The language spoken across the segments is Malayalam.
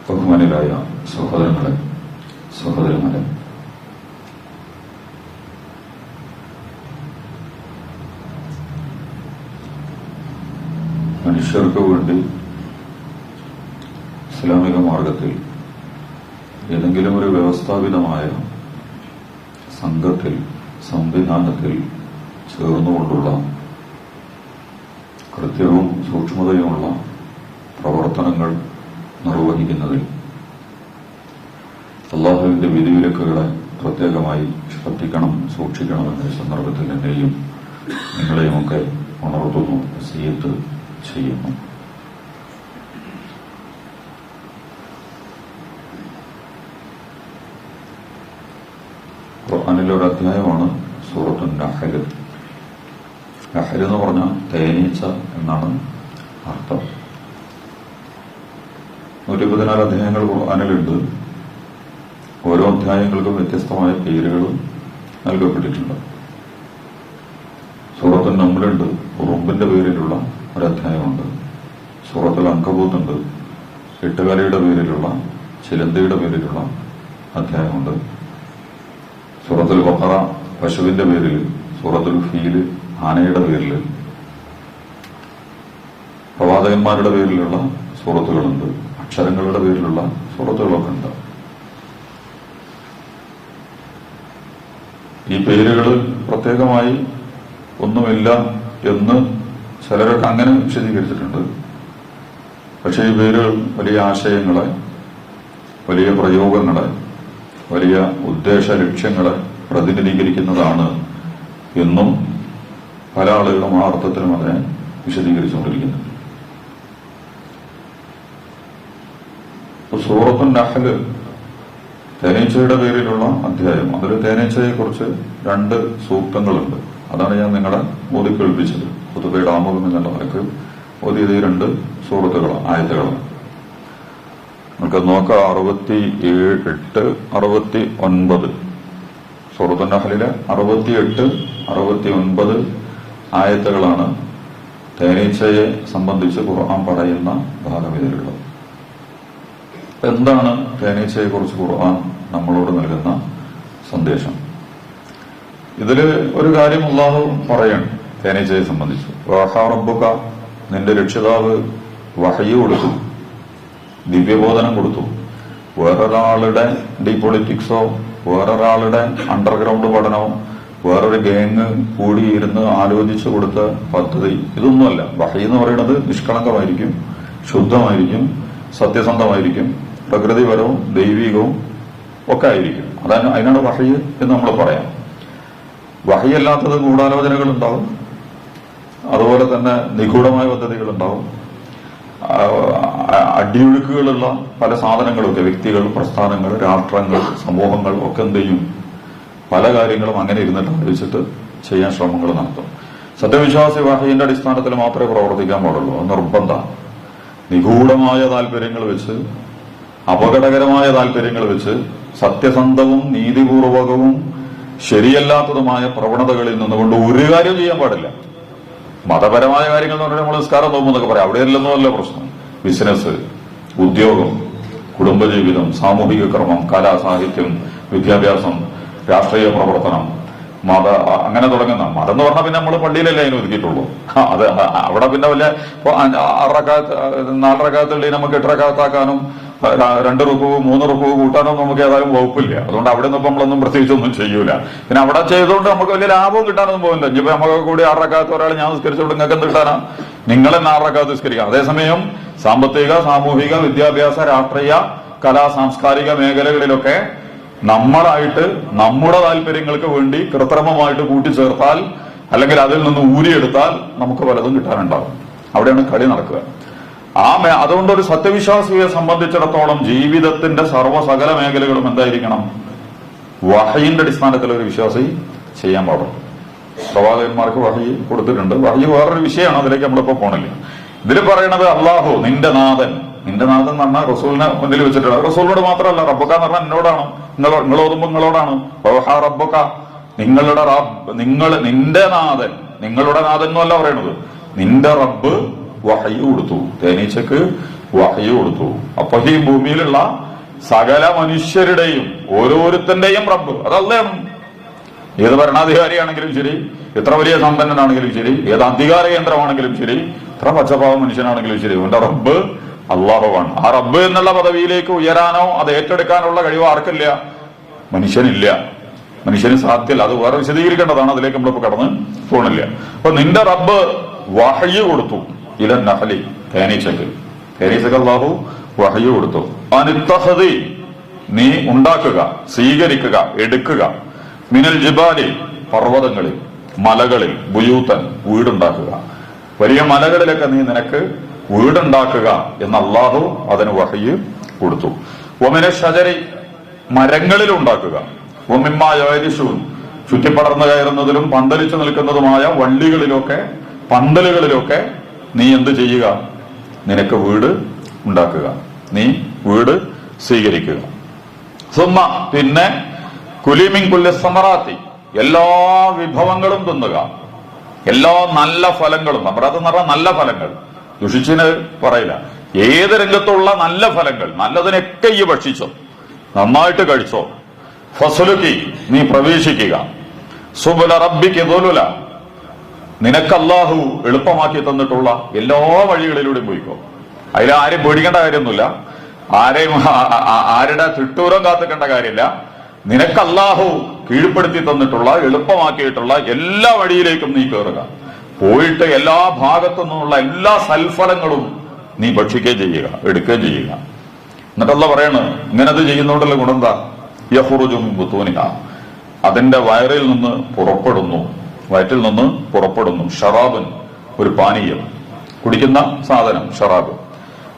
ബഹുമാനികളായ സഹോദരങ്ങളെ, സഹോദരന്മാരെ, മനുഷ്യർക്ക് വേണ്ടി ഇസ്ലാമിക മാർഗത്തിൽ ഏതെങ്കിലും ഒരു വ്യവസ്ഥാപിതമായ സംഘത്തിൽ, സംവിധാനത്തിൽ ചേർന്നുകൊണ്ടുള്ള കൃത്യവും സൂക്ഷ്മതയുമുള്ള പ്രവർത്തനങ്ങൾ നിർവഹിക്കുന്നതിൽ അല്ലാഹുവിന്റെ വിധിവിലക്കുകളെ പ്രത്യേകമായി ശ്രദ്ധിക്കണം, സൂക്ഷിക്കണമെന്ന സന്ദർഭത്തിൽ എന്നെയും നിങ്ങളെയുമൊക്കെ ഉണർത്തുന്നു, വസിയത്ത് ചെയ്യുന്നു. ഖുർആനിലെ അധ്യായമാണ് സൂറത്തുൻ നഹ്ൽ. നഹ്ൽ എന്ന് പറഞ്ഞാൽ തേനീച്ച എന്നാണ് അർത്ഥം. 114 അധ്യായങ്ങൾ ഖുർആനിലുണ്ട്. ഓരോ അധ്യായങ്ങൾക്കും വ്യത്യസ്തമായ പേരുകൾ നൽകപ്പെട്ടിട്ടുണ്ട്. സൂറത്തുൽ നംലുണ്ട്, ഉറുമ്പിന്റെ പേരിലുള്ള ഒരധ്യായമുണ്ട്. സൂറത്തുൽ അൻകബൂത്ത് ഉണ്ട്, എട്ടുകാലിയുടെ പേരിലുള്ള, ചിലന്തിയുടെ പേരിലുള്ള അധ്യായമുണ്ട്. സൂറത്തുൽ ബഖറ പശുവിന്റെ പേരിൽ, സൂറത്തുൽ ഫീൽ ആനയുടെ പേരിൽ, പ്രവാചകന്മാരുടെ പേരിലുള്ള സൂറത്തുകളുണ്ട്, അക്ഷരങ്ങളുടെ പേരിലുള്ള സൂറത്തുകളൊക്കെ ഉണ്ട്. ഈ പേരുകൾ പ്രത്യേകമായി ഒന്നുമില്ല എന്ന് ചിലരൊക്കെ അങ്ങനെ വിശദീകരിച്ചിട്ടുണ്ട്. പക്ഷേ ഈ പേരുകൾ വലിയ ആശയങ്ങളെ, വലിയ പ്രയോഗങ്ങളെ, വലിയ ഉദ്ദേശ ലക്ഷ്യങ്ങളെ പ്രതിനിധീകരിക്കുന്നതാണ് എന്നും പല ആളുകളും ആ അർത്ഥത്തിലും അതിനെ വിശദീകരിച്ചുകൊണ്ടിരിക്കുന്നുണ്ട്. സൂറത്തുൻ നഹ്ൽ തേനീച്ചയുടെ പേരിലുള്ള അധ്യായം. അതിൽ തേനീച്ചയെക്കുറിച്ച് 2 സൂക്തങ്ങളുണ്ട്. അതാണ് ഞാൻ നിങ്ങളെ ഓതി കേൾപ്പിച്ചത്. ഖുതുബയുടെ ആമുഖം എന്നുള്ള നിലക്ക് ഓതിയത് 2 സൂറത്തുകളാണ്, ആയത്തുകളാണ്. നമുക്ക് നോക്കാം. 68, 69 സൂറത്തുൻ നഹ്ലിലെ 68, 69 ആയത്തുകളാണ് തേനീച്ചയെ സംബന്ധിച്ച് ഖുർആൻ പറയുന്ന ഭാഗം ഇതിലുള്ളത്. എന്താണ് തേനീച്ചയെ കുറിച്ച് ഖുർആൻ നമ്മളോട് നൽകുന്ന സന്ദേശം? ഇതില് ഒരു കാര്യം അല്ലാഹു പറയണം തേനീച്ചയെ സംബന്ധിച്ച്. വഹാ റബ്ബുക, നിന്റെ രക്ഷിതാവ് വഹയ്യ് കൊടുത്തു, ദിവ്യബോധനം കൊടുത്തു. വേറൊരാളുടെ ഡീപൊളിറ്റിക്സോ, വേറൊരാളുടെ അണ്ടർഗ്രൗണ്ട് പഠനമോ, വേറൊരു ഗാങ് കൂടിയിരുന്ന് ആലോചിച്ചു കൊടുത്ത പദ്ധതി ഇതൊന്നുമല്ല. വഹയ്യ് എന്ന് പറയുന്നത് നിഷ്കളങ്കമായിരിക്കും, ശുദ്ധമായിരിക്കും, സത്യസന്ധമായിരിക്കും, പ്രകൃതിപരവും ദൈവികവും ഒക്കെ ആയിരിക്കും. അതിനാണ് വഹയ്യ് എന്ന് നമ്മൾ പറയാം. വഹയ്യ് അല്ലാത്തത് ഗൂഢാലോചനകൾ ഉണ്ടാവും, അതുപോലെ തന്നെ നിഗൂഢമായ പദ്ധതികൾ ഉണ്ടാവും, അടിയൊഴുക്കുകളുള്ള പല സാധനങ്ങളൊക്കെ, വ്യക്തികൾ, പ്രസ്ഥാനങ്ങൾ, രാഷ്ട്രങ്ങൾ, സമൂഹങ്ങൾ ഒക്കെ എന്ത് ചെയ്യും, പല കാര്യങ്ങളും അങ്ങനെ ഇരുന്നിട്ട് ആലോചിച്ചിട്ട് ചെയ്യാൻ ശ്രമങ്ങൾ നടത്തും. സത്യവിശ്വാസി വഹയ്യിന്റെ അടിസ്ഥാനത്തിൽ മാത്രമേ പ്രവർത്തിക്കാൻ പാടുള്ളൂ. അത് നിർബന്ധമാണ്. നിഗൂഢമായ താല്പര്യങ്ങൾ വെച്ച്, അപകടകരമായ താല്പര്യങ്ങൾ വെച്ച്, സത്യസന്ധവും നീതിപൂർവകവും ശരിയല്ലാത്തതുമായ പ്രവണതകളിൽ നിന്നുകൊണ്ട് ഒരു കാര്യം ചെയ്യാൻ പാടില്ല. മതപരമായ കാര്യങ്ങൾ എന്ന് പറഞ്ഞാൽ നമ്മൾ നിസ്കാരം നോക്കുമെന്നൊക്കെ പറയാം, അവിടെയല്ലെന്നല്ല പ്രശ്നം. ബിസിനസ്, ഉദ്യോഗം, കുടുംബജീവിതം, സാമൂഹിക ക്രമം, കല, സാഹിത്യം, വിദ്യാഭ്യാസം, രാഷ്ട്രീയ പ്രവർത്തനം, അങ്ങനെ തുടങ്ങുന്ന. മതം എന്ന് പറഞ്ഞാൽ പിന്നെ നമ്മൾ പള്ളിയിലല്ലേ അതിന് ഒതുക്കിയിട്ടുള്ളൂ. അത് അവിടെ പിന്നെ വല്ല 4 റക്അത്ത് നമുക്ക് 8 റക്അത്താക്കാനും 2 റുക്കൂവ് 3 റുക്കൂവ് കൂട്ടാനും നമുക്ക് ഏതായാലും വകുപ്പില്ല. അതുകൊണ്ട് അവിടെ നിന്ന് നമ്മളൊന്നും പ്രത്യേകിച്ചൊന്നും ചെയ്യൂല. പിന്നെ അവിടെ ചെയ്തുകൊണ്ട് നമുക്ക് വലിയ ലാഭവും കിട്ടാനൊന്നും പോകില്ല. ഇനിയിപ്പോ നമുക്ക് കൂടി 6 റക്അത്ത് ഒരാൾ ഞാൻ നിസ്കരിച്ചോണ്ട് നിങ്ങൾക്ക് എന്ത് കിട്ടാനാ? നിങ്ങൾ തന്നെ 6 റക്അത്ത് നിസ്കരിക്കാം. അതേസമയം സാമ്പത്തിക, സാമൂഹിക, വിദ്യാഭ്യാസ, രാഷ്ട്രീയ, കലാ, സാംസ്കാരിക മേഖലകളിലൊക്കെ നമ്മളായിട്ട് നമ്മുടെ താല്പര്യങ്ങൾക്ക് വേണ്ടി കൃത്രിമമായിട്ട് കൂട്ടിച്ചേർത്താൽ, അല്ലെങ്കിൽ അതിൽ നിന്ന് ഊരിയെടുത്താൽ നമുക്ക് പലതും കിട്ടാനുണ്ടാകും. അവിടെയാണ് കളി നടക്കുക. അതുകൊണ്ട് ഒരു സത്യവിശ്വാസിയെ സംബന്ധിച്ചിടത്തോളം ജീവിതത്തിന്റെ സകല മേഖലകളും എന്തായിരിക്കണം? വഹയിന്റെ അടിസ്ഥാനത്തിൽ ഒരു വിശ്വാസി ചെയ്യാൻ പാടും. പ്രവാചകന്മാർക്ക് വഹയി കൊടുത്തിട്ടുണ്ട്. വഹയി വേറൊരു വിഷയമാണ്, അതിലേക്ക് നമ്മളിപ്പോ പോണില്ല. ഇതിൽ പറയണത് അല്ലാഹു നിന്റെ നാഥൻ. നിന്റെ നാഥൻ എന്ന് പറഞ്ഞാൽ റസൂലിനെ മുന്നിൽ വെച്ചിട്ടുണ്ട്. റസൂലിനോട് മാത്രമല്ല, റബ്ബുക എന്ന് പറഞ്ഞാൽ എന്നോടാണ്. നിങ്ങളോതുമ്പോ നിങ്ങളോടാണ്. വഹാ റബ്ബുക, നിങ്ങളുടെ നിന്റെ നാഥൻ. നിങ്ങളുടെ നാഥൻ എന്നല്ല പറയണത്, നിന്റെ റബ്ബ് വഹയ്യ് കൊടുത്തു. തേനീച്ചക്ക് വഹ്യ് കൊടുത്തു. അപ്പൊ ഈ ഭൂമിയിലുള്ള സകല മനുഷ്യരുടെയും ഓരോരുത്തന്റെയും റബ്ബ് അത് അല്ലാഹുവാണ്. ഏത് ഭരണാധികാരിയാണെങ്കിലും ശരി, എത്ര വലിയ സമ്പന്നനാണെങ്കിലും ശരി, ഏത് അധികാര കേന്ദ്രമാണെങ്കിലും ശരി, എത്ര പച്ചപ്പാവ മനുഷ്യനാണെങ്കിലും ശരി, അവന്റെ റബ്ബ് അള്ളാഹുവാണ്. ആ റബ്ബ് എന്നുള്ള പദവിയിലേക്ക് ഉയരാനോ അത് ഏറ്റെടുക്കാനുള്ള കഴിവ് ആർക്കില്ല? മനുഷ്യനില്ല. മനുഷ്യന് സാധ്യമല്ല. അത് വേറെ വിശദീകരിക്കേണ്ടതാണ്. അതിലേക്ക് നമ്മളിപ്പോ കടന്ന് പോണില്ല. അപ്പൊ നിന്റെ റബ്ബ് വഹ്യ് കൊടുത്തു. ഇല നഹലി, തേനീച്ചക്ക് അള്ളാഹു വഹ്യ് കൊടുത്തു. അനിത്തഹദി, നീ ഉണ്ടാക്കുക, സ്വീകരിക്കുക, എടുക്കുക, മിനൽ ജിബാലി, പർവ്വതങ്ങളിൽ, മലകളിൽ, ബുയൂത്തൻ, വീടുണ്ടാക്കുക. വലിയ മലകളിലൊക്കെ നീ നിനക്ക് വീടുണ്ടാക്കുക എന്ന് അള്ളാഹു അതിന് വഹ്യ് കൊടുത്തു. ഒമിന ഷജരി, മരങ്ങളിൽ ഉണ്ടാക്കുക. ഒമിമ്മ യരിശൂൻ, ചുറ്റിപ്പടർന്നു കയറുന്നതിലും പന്തലിച്ചു നിൽക്കുന്നതുമായ വള്ളികളിലൊക്കെ പന്തലുകളിലൊക്കെ നീ എന്ത് ചെയ്യുക? നിനക്ക് വീട് ഉണ്ടാക്കുക, നീ വീട് സ്വീകരിക്കുക. സുമ്മ, പിന്നെ കുലിമിൻ കുല്ലി സമറാത്തി, എല്ലാ വിഭവങ്ങളും തിന്നുക, എല്ലാ നല്ല ഫലങ്ങളും. സമറാത്ത് എന്ന് പറഞ്ഞാൽ നല്ല ഫലങ്ങൾ, ദുഷിച്ചിന് പറയില്ല. ഏത് രംഗത്തുള്ള നല്ല ഫലങ്ങൾ, നല്ലതിനൊക്കെ ഈ ഭക്ഷിച്ചോ, നന്നായിട്ട് കഴിച്ചോ. ഫസ്ലുക്കി, നീ പ്രവേശിക്കുക. സുബുല റബ്ബിക്ക് ദുലുല, നിനക്ക് അല്ലാഹു എളുപ്പമാക്കി തന്നിട്ടുള്ള എല്ലാ വഴികളിലൂടെയും പോയിക്കോ. അതിലാരും പേടിക്കേണ്ട കാര്യമൊന്നുമില്ല, ആരെയും ആരുടെ തിട്ടൂരം കാത്തിക്കേണ്ട കാര്യമില്ല. നിനക്ക് അല്ലാഹു കീഴ്പ്പെടുത്തി തന്നിട്ടുള്ള എളുപ്പമാക്കിയിട്ടുള്ള എല്ലാ വഴിയിലേക്കും നീ കയറുക. പോയിട്ട് എല്ലാ ഭാഗത്തു നിന്നുള്ള എല്ലാ സൽഫലങ്ങളും നീ ഭക്ഷിക്കുകയും ചെയ്യുക, എടുക്കുകയും ചെയ്യുക. എന്നിട്ടല്ല പറയണ്, ഇങ്ങനത് ചെയ്യുന്നോണ്ടുള്ള ഗുണം എന്താ? യഖ്റുജു മിൻ ബുതൂനിഹ, അതിന്റെ വയറിൽ നിന്ന് പുറപ്പെടുന്നു, വയറ്റിൽ നിന്ന് പുറപ്പെടുന്നു. ഷറാബുൻ, ഒരു പാനീയം, കുടിക്കുന്ന സാധനം ഷറാബ്.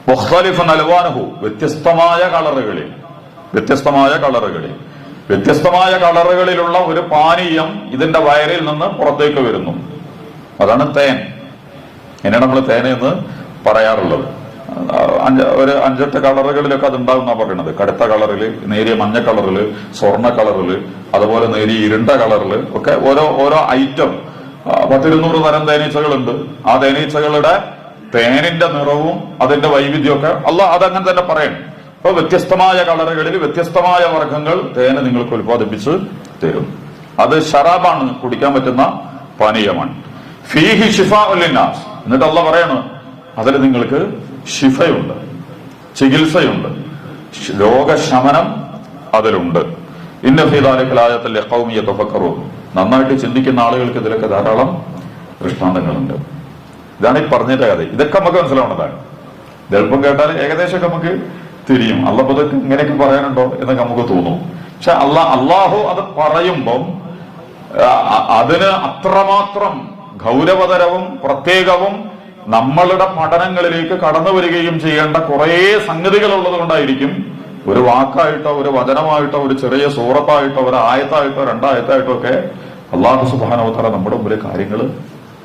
മുഖ്തലിഫുൻ അൽവാനുഹു, വ്യത്യസ്തമായ കളറുകളിൽ, വ്യത്യസ്തമായ കളറുകളിലുള്ള ഒരു പാനീയം ഇതിന്റെ വയറിൽ നിന്ന് പുറത്തേക്ക് വരുന്നു. അതാണ് തേൻ. എന്നെ നമ്മൾ തേൻ എന്ന് പറയാറുള്ളത്. ഒരു 5-8 കളറുകളിലൊക്കെ അത് ഉണ്ടാകുന്ന പറയുന്നത്. കടുത്ത കളറില്, നേരിയ മഞ്ഞ കളറില്, സ്വർണ്ണ കളറില്, അതുപോലെ നേരിയ ഇരുണ്ട കളറില് ഒക്കെ ഓരോ ഐറ്റം 10-200 തരം തേനീച്ചകളുണ്ട്. ആ തേനീച്ചകളുടെ തേനിന്റെ നിറവും അതിന്റെ വൈവിധ്യമൊക്കെ അതങ്ങനെ തന്നെ പറയണം. അപ്പൊ വ്യത്യസ്തമായ കളറുകളിൽ വ്യത്യസ്തമായ വർഗ്ഗങ്ങൾ തേന് നിങ്ങൾക്ക് ഉത്പാദിപ്പിച്ച് തരും. അത് ഷറാബാണ്, കുടിക്കാൻ പറ്റുന്ന പാനീയമാണ്. ഫീഹി ശിഫാഉൽ ലിന്നാസ്, എന്നിട്ട് അല്ലാഹ് പറയാണ് അതിൽ നിങ്ങൾക്ക് ശിഫയുണ്ട്, ചികിത്സയുണ്ട്, രോഗശമനം അതിലുണ്ട്. ഇന്ന ഫീ ദാലിക ലആയത്തൻ ലിഖൗമി യതഫക്കറൂൻ, നന്നായിട്ട് ചിന്തിക്കുന്ന ആളുകൾക്ക് ഇതിലൊക്കെ ധാരാളം ദൃഷ്ടാന്തങ്ങളുണ്ട്. ഇതാണ് ഈ പറഞ്ഞതിന്റെ കഥ. ഇതൊക്കെ നമുക്ക് മനസ്സിലാവുന്നതാണ്. എളുപ്പം കേട്ടാൽ ഏകദേശമൊക്കെ നമുക്ക് തിരിയും. അള്ളാഹ് ഇതൊക്കെ ഇങ്ങനെയൊക്കെ പറയാനുണ്ടോ എന്നൊക്കെ നമുക്ക് തോന്നും. പക്ഷെ അള്ളാഹു അത് പറയുമ്പം അതിന് അത്രമാത്രം ഗൗരവതരവും പ്രത്യേകവും നമ്മളുടെ പഠനങ്ങളിലേക്ക് കടന്നു വരികയും ചെയ്യേണ്ട കുറെ സംഗതികൾ ഉള്ളത് കൊണ്ടായിരിക്കും ഒരു വാക്കായിട്ടോ ഒരു വചനമായിട്ടോ ഒരു ചെറിയ സൂറത്തായിട്ടോ ഒരു ആയത്തായിട്ടോ 2 ആയത്തായിട്ടോ ഒക്കെ അല്ലാഹു സുബ്ഹാനഹു വ തആല നമ്മുടെ മുമ്പിൽ കാര്യങ്ങൾ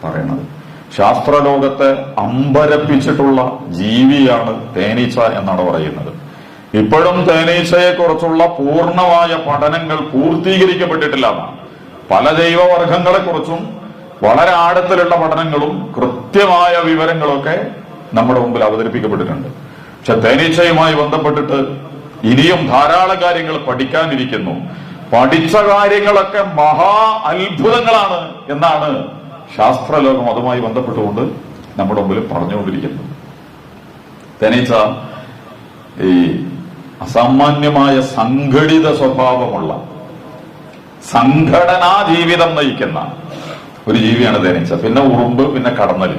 പറയുന്നത്. ശാസ്ത്രലോകത്തെ അമ്പരപ്പിച്ചിട്ടുള്ള ജീവിയാണ് തേനീച്ച എന്നാണ് പറയുന്നത്. ഇപ്പോഴും തേനീച്ചയെ കുറിച്ചുള്ള പൂർണ്ണമായ പഠനങ്ങൾ പൂർത്തീകരിക്കപ്പെട്ടിട്ടില്ല എന്നാണ്. പല ജൈവവർഗങ്ങളെ കുറിച്ചും വളരെ ആഴത്തിലുള്ള പഠനങ്ങളും കൃത്യമായ വിവരങ്ങളൊക്കെ നമ്മുടെ മുമ്പിൽ അവതരിപ്പിക്കപ്പെട്ടിട്ടുണ്ട്. പക്ഷെ തേനീച്ചയുമായി ബന്ധപ്പെട്ടിട്ട് ഇനിയും ധാരാളം കാര്യങ്ങൾ പഠിക്കാനിരിക്കുന്നു. പഠിച്ച കാര്യങ്ങളൊക്കെ മഹാ അത്ഭുതങ്ങളാണ് എന്നാണ് ശാസ്ത്രലോകം അതുമായി ബന്ധപ്പെട്ടുകൊണ്ട് നമ്മുടെ മുമ്പിൽ പറഞ്ഞുകൊണ്ടിരിക്കുന്നത്. തേനീച്ച ഈ അസാമാന്യമായ സംഘടിത സ്വഭാവമുള്ള സംഘടനാ ജീവിതം നയിക്കുന്ന ഒരു ജീവിയാണ് തേനീച്ച. പിന്നെ ഉറുമ്പ്, പിന്നെ കടന്നൽ.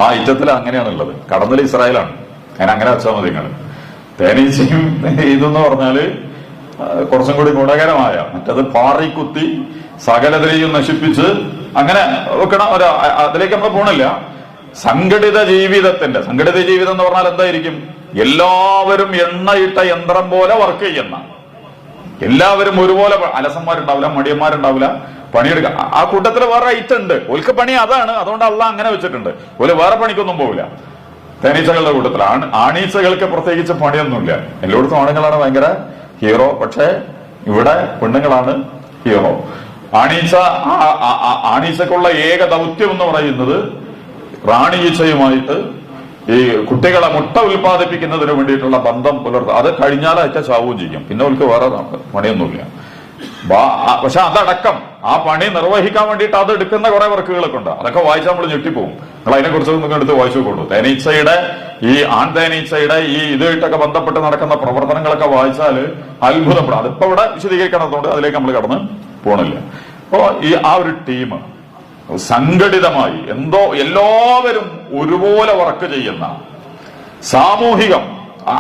ആ ഐറ്റത്തിൽ അങ്ങനെയാണുള്ളത്. കടന്നൽ ഇസ്രായേലാണ്. അങ്ങനെ വെച്ചാൽ മതി നിങ്ങൾ. തേനീച്ചയും ഇതെന്ന് പറഞ്ഞാല് കുറച്ചും കൂടി ഗുണകരമായ, മറ്റത് പാറിക്കുത്തി സകലതയും നശിപ്പിച്ച് അങ്ങനെ വെക്കണം. അതിലേക്ക് നമ്മൾ പോണില്ല. സംഘടിത ജീവിതം എന്ന് പറഞ്ഞാൽ എന്തായിരിക്കും? എല്ലാവരും എണ്ണയിട്ട യന്ത്രം പോലെ വർക്ക് ചെയ്യുന്ന, എല്ലാവരും ഒരുപോലെ, അലസന്മാരുണ്ടാവില്ല, മടിയന്മാരുണ്ടാവില്ല, പണിയെടുക്കുക. ആ കൂട്ടത്തിൽ വേറെ ഐറ്റം ഉണ്ട്. ഓൽക്ക് പണി അതാണ്. അതുകൊണ്ട് അള്ളാഹ് അങ്ങനെ വെച്ചിട്ടുണ്ട്. ഓല് വേറെ പണിക്കൊന്നും പോവില്ല. തേനീച്ചകളുടെ കൂട്ടത്തിൽ ആണീച്ചകൾക്ക് പ്രത്യേകിച്ച് പണിയൊന്നുമില്ല. എല്ലായിടത്തും ആണുങ്ങളാണ് ഭയങ്കര ഹീറോ. പക്ഷെ ഇവിടെ പെണ്ണുങ്ങളാണ് ഹീറോ. ആണീച്ചക്കുള്ള ഏക ദൗത്യം എന്ന് പറയുന്നത് റാണി ഈച്ചയുമായിട്ട് ഈ കുട്ടികളെ മുട്ട ഉൽപ്പാദിപ്പിക്കുന്നതിന് വേണ്ടിയിട്ടുള്ള ബന്ധം പുലർത്തുക. അത് കഴിഞ്ഞാൽ അയച്ച ചാവുകയും ചെയ്യും. പിന്നെ അവർക്ക് വേറെ പണിയൊന്നുമില്ല. പക്ഷെ അതടക്കം ആ പണി നിർവഹിക്കാൻ വേണ്ടിയിട്ട് അത് എടുക്കുന്ന കുറെ വർക്കുകളൊക്കെ ഉണ്ട്. അതൊക്കെ വായിച്ചാൽ നമ്മൾ ഞെട്ടിപ്പോവും. നിങ്ങൾ അതിനെക്കുറിച്ച് നിങ്ങൾ എടുത്ത് വായിച്ചു കൊണ്ടു. തേനീച്ചയുടെ ഈ ആൺ തേനീച്ചയുടെ ഈ ഇതുമായിട്ടൊക്കെ ബന്ധപ്പെട്ട് നടക്കുന്ന പ്രവർത്തനങ്ങളൊക്കെ വായിച്ചാൽ അത്ഭുതപ്പെടും. അതിപ്പോ ഇവിടെ വിശദീകരിക്കണതുകൊണ്ട് അതിലേക്ക് നമ്മൾ കടന്ന് പോണില്ല. അപ്പോ ആ ഒരു ടീം സംഘടിതമായി എല്ലാവരും ഒരുപോലെ വർക്ക് ചെയ്യുന്ന സാമൂഹികം,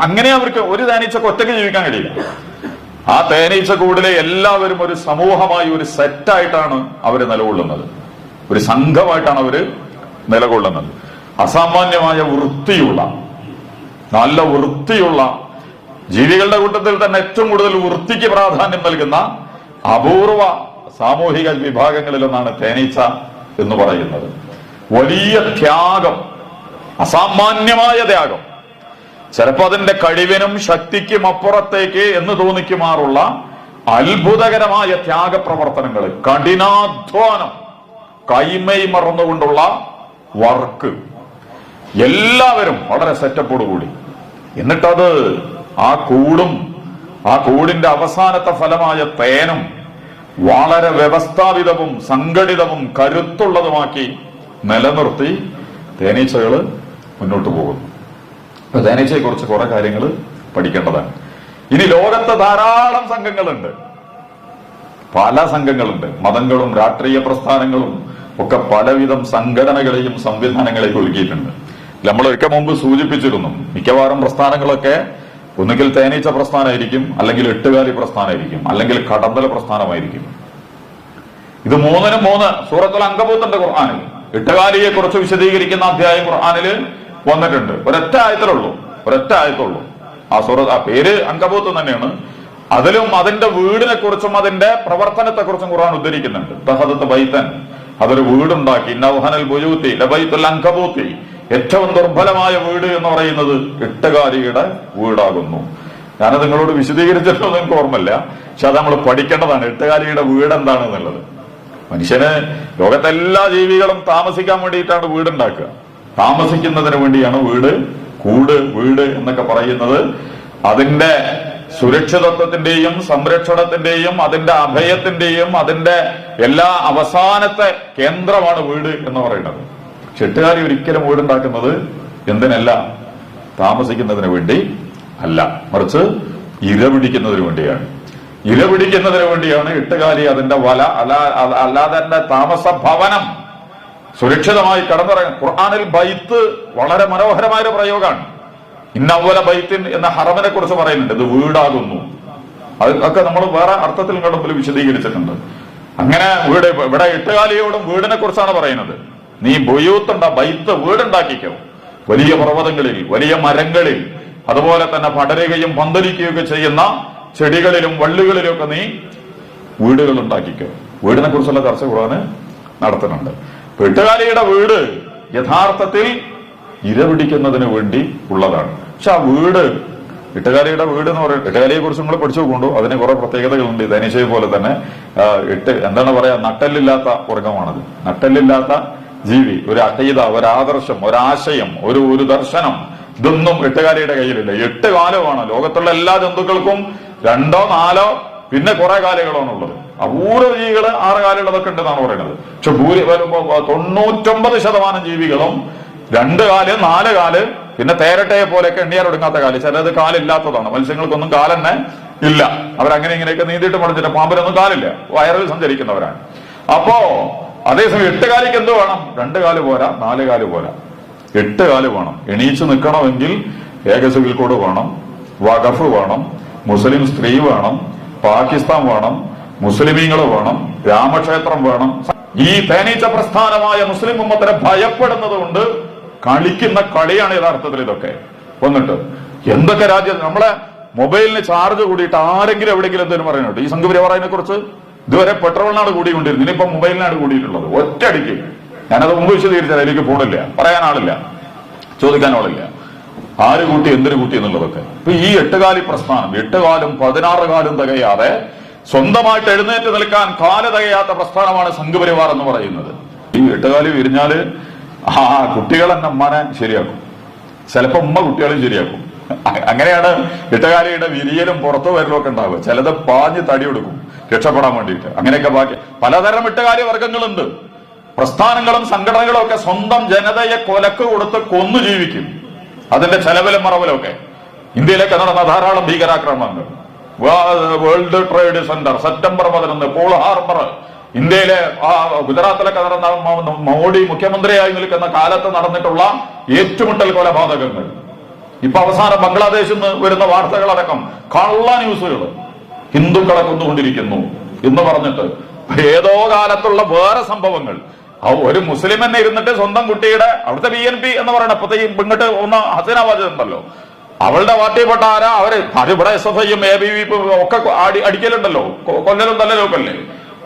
അങ്ങനെ അവർക്ക് ഒരു തേനീച്ചക്ക് ഒറ്റയ്ക്ക് ജീവിക്കാൻ കഴിയില്ല. ആ തേനീച്ച കൂടിലെ എല്ലാവരും ഒരു സമൂഹമായി, ഒരു സെറ്റായിട്ടാണ് അവർ നിലകൊള്ളുന്നത്, ഒരു സംഘമായിട്ടാണ് അവര് നിലകൊള്ളുന്നത്. അസാമാന്യമായ വൃത്തിയുള്ള, നല്ല വൃത്തിയുള്ള, ജീവികളുടെ കൂട്ടത്തിൽ തന്നെ ഏറ്റവും കൂടുതൽ വൃത്തിക്ക് പ്രാധാന്യം നൽകുന്ന അപൂർവ സാമൂഹിക വിഭാഗങ്ങളിലൊന്നാണ് തേനീച്ച എന്ന് പറയുന്നത്. വലിയ ത്യാഗം, അസാമാന്യമായ ത്യാഗം, ചിലപ്പോ അതിന്റെ കഴിവിനും ശക്തിക്കും അപ്പുറത്തേക്ക് എന്ന് തോന്നിക്കുമാറുള്ള അത്ഭുതകരമായ ത്യാഗപ്രവർത്തനങ്ങൾ, കഠിനാധ്വാനം, കൈമൈ മറന്നുകൊണ്ടുള്ള വർക്ക്, എല്ലാവരും വളരെ സെറ്റപ്പോടുകൂടി. എന്നിട്ടത് ആ കൂടിന്റെ അവസാനത്തെ ഫലമായ തേനും വളരെ വ്യവസ്ഥാപിതവും സംഘടിതവും കരുത്തുള്ളതുമാക്കി നിലനിർത്തി തേനീച്ചകൾ മുന്നോട്ട് പോകുന്നു. അപ്പൊ തേനീച്ചയെ കുറിച്ച് കുറെ കാര്യങ്ങൾ പഠിക്കേണ്ടതാണ്. ഇനി ലോകത്ത് ധാരാളം സംഘങ്ങളുണ്ട്, പല സംഘങ്ങളുണ്ട്. മതങ്ങളും രാഷ്ട്രീയ പ്രസ്ഥാനങ്ങളും ഒക്കെ പലവിധം സംഘടനകളെയും സംവിധാനങ്ങളെയും ഒരുക്കിയിട്ടുണ്ട്. നമ്മൾ ഒരിക്കൽ മുമ്പ് സൂചിപ്പിച്ചിരുന്നു, മിക്കവാറും പ്രസ്ഥാനങ്ങളൊക്കെ ഒന്നുകിൽ തേനീച്ച പ്രസ്ഥാനമായിരിക്കും, അല്ലെങ്കിൽ എട്ടുകാലി പ്രസ്ഥാനമായിരിക്കും, അല്ലെങ്കിൽ കടന്തൽ പ്രസ്ഥാനമായിരിക്കും. ഇത് മൂന്നിനും മൂന്ന് സൂറത്തുൽ അങ്കബൂത്തിന്റെ ഖുർആനിൽ എട്ടുകാലിയെ കുറിച്ച് വിശദീകരിക്കുന്ന അധ്യായം ഖുർആനിൽ വന്നിട്ടുണ്ട്. ഒരൊറ്റ ആയത്തുള്ളൂ. ആ പേര് അങ്കബൂത്ത് തന്നെയാണ്. അതിലും അതിന്റെ വീടിനെ കുറിച്ചും അതിന്റെ പ്രവർത്തനത്തെ കുറിച്ചും ഖുർആൻ ഉദ്ധരിക്കുന്നുണ്ട്. തഹദത്ത് ബൈതൻ, അതൊരു വീടുണ്ടാക്കി. നൗഹനൽ ബുയൂത്തി ലബൈത്തുൽ അങ്കബൂത്തി, ഏറ്റവും ദുർബലമായ വീട് എന്ന് പറയുന്നത് എട്ടുകാലിയുടെ വീടാകുന്നു. ഞാനത് നിങ്ങളോട് വിശദീകരിച്ചിട്ടൊന്നും എനിക്ക് ഓർമ്മയില്ല, പക്ഷെ അത് നമ്മൾ പഠിക്കേണ്ടതാണ്. എട്ടുകാലിയുടെ വീട് എന്താണെന്നുള്ളത്. മനുഷ്യന്, ലോകത്തെല്ലാ ജീവികളും താമസിക്കാൻ വേണ്ടിയിട്ടാണ് വീടുണ്ടാക്കുക. താമസിക്കുന്നതിന് വേണ്ടിയാണ് വീട് എന്നൊക്കെ പറയുന്നത്. അതിന്റെ സുരക്ഷിതത്വത്തിന്റെയും സംരക്ഷണത്തിന്റെയും അതിന്റെ അഭയത്തിന്റെയും അതിന്റെ എല്ലാ അവസാനത്തെ കേന്ദ്രമാണ് വീട് എന്ന് പറയുന്നത്. എട്ടുകാലി ഒരിക്കലും വീടുണ്ടാക്കുന്നത് എന്തിനല്ല? താമസിക്കുന്നതിന് വേണ്ടി അല്ല, മറിച്ച് ഇരപിടിക്കുന്നതിന് വേണ്ടിയാണ്. ഇരപിടിക്കുന്നതിന് വേണ്ടിയാണ് എട്ടുകാലി അതിന്റെ വല, അല്ലാതെ തന്നെ താമസ ഭവനം സുരക്ഷിതമായി കടന്നിറങ്ങും. ഖുർആനിൽ ബൈത്ത് വളരെ മനോഹരമായ ഒരു പ്രയോഗമാണ്. ഇന്നവല ബൈത്തിൻ എന്ന ഹറമിനെ കുറിച്ച് പറയുന്നുണ്ട്, ഇത് വീടാകുന്നു. അതൊക്കെ നമ്മൾ വേറെ അർത്ഥത്തിൽ മുമ്പിൽ വിശദീകരിച്ചിട്ടുണ്ട്. അങ്ങനെ ഇവിടെ എട്ടുകാലിയോടും വീടിനെ കുറിച്ചാണ് പറയുന്നത്. നീ ബൈത്ത് വീടുണ്ടാക്കിക്കോ, വലിയ പർവ്വതങ്ങളിൽ, വലിയ മരങ്ങളിൽ, അതുപോലെ തന്നെ പടരുകയും പന്തലിക്കുകയൊക്കെ ചെയ്യുന്ന ചെടികളിലും വള്ളികളിലും ഒക്കെ നീ വീടുകൾ ഉണ്ടാക്കിക്കോ. വീടിനെ കുറിച്ചുള്ള ചർച്ച ഖുർആൻ നടത്തുന്നുണ്ട്. എട്ടുകാലിയുടെ വീട് യഥാർത്ഥത്തിൽ ഇരപിടിക്കുന്നതിന് വേണ്ടി ഉള്ളതാണ്. പക്ഷെ ആ വീട്, എട്ടുകാലിയുടെ വീട് എന്ന് പറയുന്നത്, എട്ടുകാലിയെ കുറിച്ച് നമ്മൾ പഠിച്ചു കൊണ്ടു. അതിന് കുറെ പ്രത്യേകതകളുണ്ട്. തേനീച്ചയെ പോലെ തന്നെ എന്താണ് പറയാ, നട്ടെല്ലില്ലാത്ത വർഗമാണത്. നട്ടെല്ലില്ലാത്ത ജീവി, ഒരു അഖീദ, ഒരു ആദർശം, ഒരാശയം, ഒരു ദർശനം, ഇതൊന്നും എട്ടുകാലിയുടെ കയ്യിലില്ല. 8 കാലമാണ്. ലോകത്തുള്ള എല്ലാ ജന്തുക്കൾക്കും 2 4 പിന്നെ കുറെ കാലുകളാണുള്ളത്. അപൂർവ ജീവികള് 6 കാലുള്ളതൊക്കെ ഉണ്ടെന്നാണ് പറയുന്നത്. പക്ഷെ 99% ജീവികളും 2 കാല് 4 കാല്, പിന്നെ തേരട്ടയെ പോലെയൊക്കെ എണ്ണിയാലൊടുങ്ങാത്ത കാല്. ചിലത് കാലില്ലാത്തതാണ്. മത്സ്യങ്ങൾക്കൊന്നും കാലെന്നെ ഇല്ല. അവരങ്ങനെ ഇങ്ങനെയൊക്കെ നീന്തിയിട്ട് പഠിച്ചിട്ട്, പാമ്പിനൊന്നും കാലില്ല, വയറിൽ സഞ്ചരിക്കുന്നവരാണ്. അപ്പോ അതേസമയം 8 കാലിക്ക് എന്ത് വേണം? 2 കാല് പോരാ, 4 കാല് പോരാ, 8 കാല് വേണം. എണീച്ചു നിൽക്കണമെങ്കിൽ ഏക സിവിൽ കോഡ് വേണം, വഖഫ് വേണം, മുസ്ലിം സ്ത്രീ വേണം, പാകിസ്ഥാൻ വേണം, മുസ്ലിമീങ്ങൾ വേണം, രാമക്ഷേത്രം വേണം. ഈ തേനീച്ച പ്രസ്ഥാനമായ മുസ്ലിം ഉമ്മത്തിനെ ഭയപ്പെടുന്നത് കൊണ്ട് കളിക്കുന്ന കളിയാണ് യഥാർത്ഥത്തിൽ ഇതൊക്കെ. വന്നിട്ട് എന്തൊക്കെ രാജ്യം, നമ്മളെ മൊബൈലിന് ചാർജ് കൂടിയിട്ട് ആരെങ്കിലും എവിടെയെങ്കിലും എന്തെങ്കിലും പറയുന്നുണ്ട്? ഈ സംഘപരിവാറിനെ കുറിച്ച് ഇതുവരെ പെട്രോളിനാണ് കൂടിക്കൊണ്ടിരുന്നത്, ഇനിയിപ്പോ മൊബൈലിനാണ് കൂടിയിട്ടുള്ളത്. ഒറ്റയടിക്ക്. ഞാനത് മുമ്പ് വിശദീകരിച്ചാൽ എനിക്ക് ഫോണില്ല, പറയാൻ ആളില്ല, ചോദിക്കാൻ ആളില്ല. ആര് കൂട്ടി, എന്തിനു കൂട്ടി എന്നുള്ളതൊക്കെ. ഇപ്പൊ ഈ 8 കാലി പ്രസ്ഥാനം 8 കാലും 16 കാലും തികയാതെ സ്വന്തമായിട്ട് എഴുന്നേറ്റ് നിൽക്കാൻ കാല് തികയാത്ത പ്രസ്ഥാനമാണ് സംഘപരിവാർ എന്ന് പറയുന്നത്. ഈ 8 കാലി വിരിഞ്ഞാല് കുട്ടികൾ എന്നെ അമ്മാനെ ശരിയാക്കും. ചിലപ്പോ ഉമ്മ കുട്ടികളും ശരിയാക്കും. അങ്ങനെയാണ് എട്ടുകാലിയുടെ വിരിയലും പുറത്തു വരലും ഒക്കെ ഉണ്ടാവുക. ചിലത് പാഞ്ഞ് തടി കൊടുക്കും രക്ഷപ്പെടാൻ വേണ്ടിയിട്ട്. അങ്ങനെയൊക്കെ ബാക്കി പലതരം എട്ടുകാലി വർഗങ്ങളുണ്ട്. പ്രസ്ഥാനങ്ങളും സംഘടനകളും ഒക്കെ സ്വന്തം ജനതയെ കൊലക്ക് കൊടുത്ത് കൊന്നു ജീവിക്കും. അതിന്റെ ചെലവിലും മറവിലും ഒക്കെ ഇന്ത്യയിലേക്ക് നടന്ന ധാരാളം ഭീകരാക്രമണങ്ങൾ, world trade centre, September 11, Pearl Harbor, ഇന്ത്യയിലെ ഗുജറാത്തിലൊക്കെ നടന്ന മോഡി മുഖ്യമന്ത്രിയായി നിൽക്കുന്ന കാലത്ത് നടന്നിട്ടുള്ള ഏറ്റുമുട്ടൽ കൊലപാതകങ്ങൾ, ഇപ്പൊ അവസാനം ബംഗ്ലാദേശിൽ നിന്ന് വരുന്ന വാർത്തകളടക്കം കള്ള ന്യൂസുകൾ, ഹിന്ദുക്കളെ കൊന്നുകൊണ്ടിരിക്കുന്നു എന്ന് പറഞ്ഞിട്ട് ഏതോ കാലത്തുള്ള വേറെ സംഭവങ്ങൾ. ഒരു മുസ്ലിം തന്നെ ഇരുന്നിട്ട് സ്വന്തം കുട്ടിയുടെ അവിടുത്തെ BNP എന്ന് പറയണ ഇപ്പത്തേക്ക് ഇങ്ങോട്ട് ഒന്ന് ഹസീനാബാദ് ഉണ്ടല്ലോ, അവളുടെ പാർട്ടിപ്പെട്ട ആരാ അവര് ഇവിടെ SFI-യും ABVP ഒക്കെ അടിക്കലുണ്ടല്ലോ, കൊല്ലലും തല്ലലും ഒക്കെ അല്ലേ.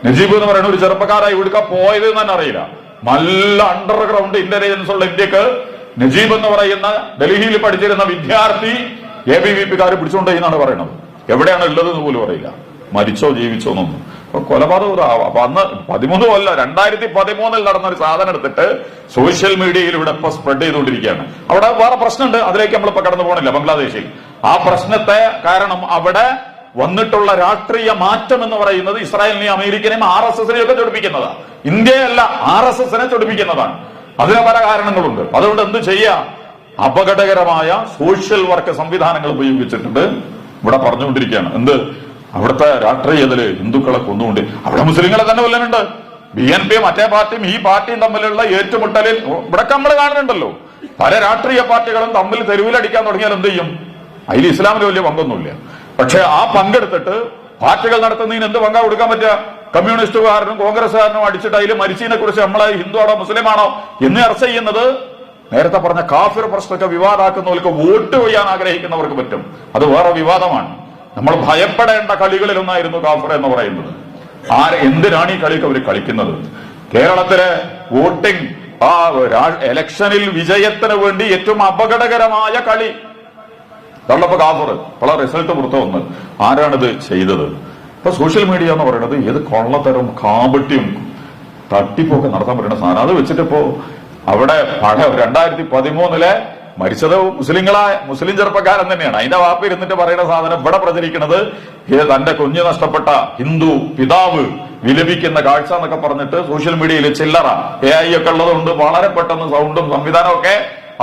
നജീബ് എന്ന് പറയുന്ന ഒരു ചെറുപ്പക്കാരായി ഇവിടുക്ക പോയത് എന്ന് തന്നെ അറിയില്ല. നല്ല അണ്ടർഗ്രൗണ്ട് ഇന്റലിജൻസ് ഉള്ള ഇന്ത്യക്ക് നജീബ് എന്ന് പറയുന്ന ഡൽഹിയിൽ പഠിച്ചിരുന്ന വിദ്യാർത്ഥി ABVP-കാർ പിടിച്ചുകൊണ്ടെന്നാണ് പറയുന്നത്. എവിടെയാണ് ഉള്ളത് എന്ന് പോലും അറിയില്ല, മരിച്ചോ ജീവിച്ചോ എന്നൊന്നും. അപ്പൊ കൊലപാതകം. അപ്പൊ അന്ന് 13 കൊല്ലം 2013 നടന്ന ഒരു സാധനം എടുത്തിട്ട് സോഷ്യൽ മീഡിയയിൽ ഇവിടെ ഇപ്പൊ സ്പ്രെഡ് ചെയ്തുകൊണ്ടിരിക്കുകയാണ്. അവിടെ വേറെ പ്രശ്നമുണ്ട്, അതിലേക്ക് നമ്മളിപ്പോ കടന്നു പോകണില്ല. ബംഗ്ലാദേശിൽ ആ പ്രശ്നത്തെ കാരണം അവിടെ വന്നിട്ടുള്ള രാഷ്ട്രീയ മാറ്റം എന്ന് പറയുന്നത് ഇസ്രായേലിനെയും അമേരിക്കനെയും RSS-നെയും ഒക്കെ ചൊടിപ്പിക്കുന്നതാണ്. ഇന്ത്യയല്ല, RSS-നെ ചൊടിപ്പിക്കുന്നതാണ്. അതിന് പല കാരണങ്ങളുണ്ട്. അതുകൊണ്ട് എന്ത് ചെയ്യാ, അപകടകരമായ സോഷ്യൽ വർക്ക് സംവിധാനങ്ങൾ ഉപയോഗിച്ചിട്ടുണ്ട്. ഇവിടെ പറഞ്ഞുകൊണ്ടിരിക്കുകയാണ് എന്ത്, അവിടുത്തെ രാഷ്ട്രീയത്തില് ഹിന്ദുക്കളെ കൊന്നുകൊണ്ട് അവിടെ മുസ്ലിങ്ങളെ തന്നെ കൊല്ലുന്നുണ്ട്. BNP മറ്റേ പാർട്ടിയും ഈ പാർട്ടിയും തമ്മിലുള്ള ഏറ്റുമുട്ടലിൽ ഇവിടെ നമ്മൾ കാണുന്നുണ്ടല്ലോ. പല രാഷ്ട്രീയ പാർട്ടികളും തമ്മിൽ തെരുവിലടിക്കാൻ തുടങ്ങിയാൽ എന്ത് ചെയ്യും? അതിൽ ഇസ്ലാമിന് വലിയ പങ്കൊന്നുമില്ല. പക്ഷെ ആ പങ്കെടുത്തിട്ട് പാർട്ടികൾ നടത്തുന്നതിന് എന്ത് പങ്കാ കൊടുക്കാൻ പറ്റുക? കമ്മ്യൂണിസ്റ്റുകാരനും കോൺഗ്രസ്സുകാരനും അടിച്ചിട്ട് അതിൽ മരിച്ചതിനെ കുറിച്ച് നമ്മളെ ഹിന്ദുവാണോ മുസ്ലിമാണോ എന്ന് ചർച്ച ചെയ്യുന്നത് നേരത്തെ പറഞ്ഞ കാഫിർ പ്രശ്നമൊക്കെ വിവാദമാക്കുന്നവർക്ക് വോട്ട് ചെയ്യാൻ ആഗ്രഹിക്കുന്നവർക്ക് പറ്റും. അത് വേറെ വിവാദമാണ്. നമ്മൾ ഭയപ്പെടേണ്ട കളികളിലൊന്നായിരുന്നു കാഫിർ എന്ന് പറയുന്നത്. എന്തിനാണ് ഈ കളിക്ക് അവർ കളിക്കുന്നത്? കേരളത്തിലെ വോട്ടിംഗ് എലക്ഷനിൽ വിജയത്തിന് വേണ്ടി ഏറ്റവും അപകടകരമായ കളി തള്ളപ്പോ കാഫിർ. പല റിസൾട്ട് പുറത്തു വന്ന് ആരാണിത് ചെയ്തത്? ഇപ്പൊ സോഷ്യൽ മീഡിയ എന്ന് പറയുന്നത് ഏത് കൊള്ളത്തരം കാപട്യം തട്ടിപ്പൊക്കെ നടത്താൻ പറ്റുന്ന സാധനം. അത് വെച്ചിട്ടിപ്പോ അവിടെ 2013 മരിച്ചത് മുസ്ലിം ചെറുപ്പക്കാരൻ തന്നെയാണ്. അതിന്റെ വാപ്പ ഇരുന്നിട്ട് പറയുന്ന സാധനം ഇവിടെ പ്രചരിക്കുന്നത് തന്റെ കുഞ്ഞ് നഷ്ടപ്പെട്ട ഹിന്ദു പിതാവ് വിലപിക്കുന്ന കാഴ്ച എന്നൊക്കെ പറഞ്ഞിട്ട് സോഷ്യൽ മീഡിയയിൽ ചില്ലറ AI ഒക്കെ ഉള്ളതുകൊണ്ട് വളരെ പെട്ടെന്ന് സൗണ്ടും സംവിധാനവും ഒക്കെ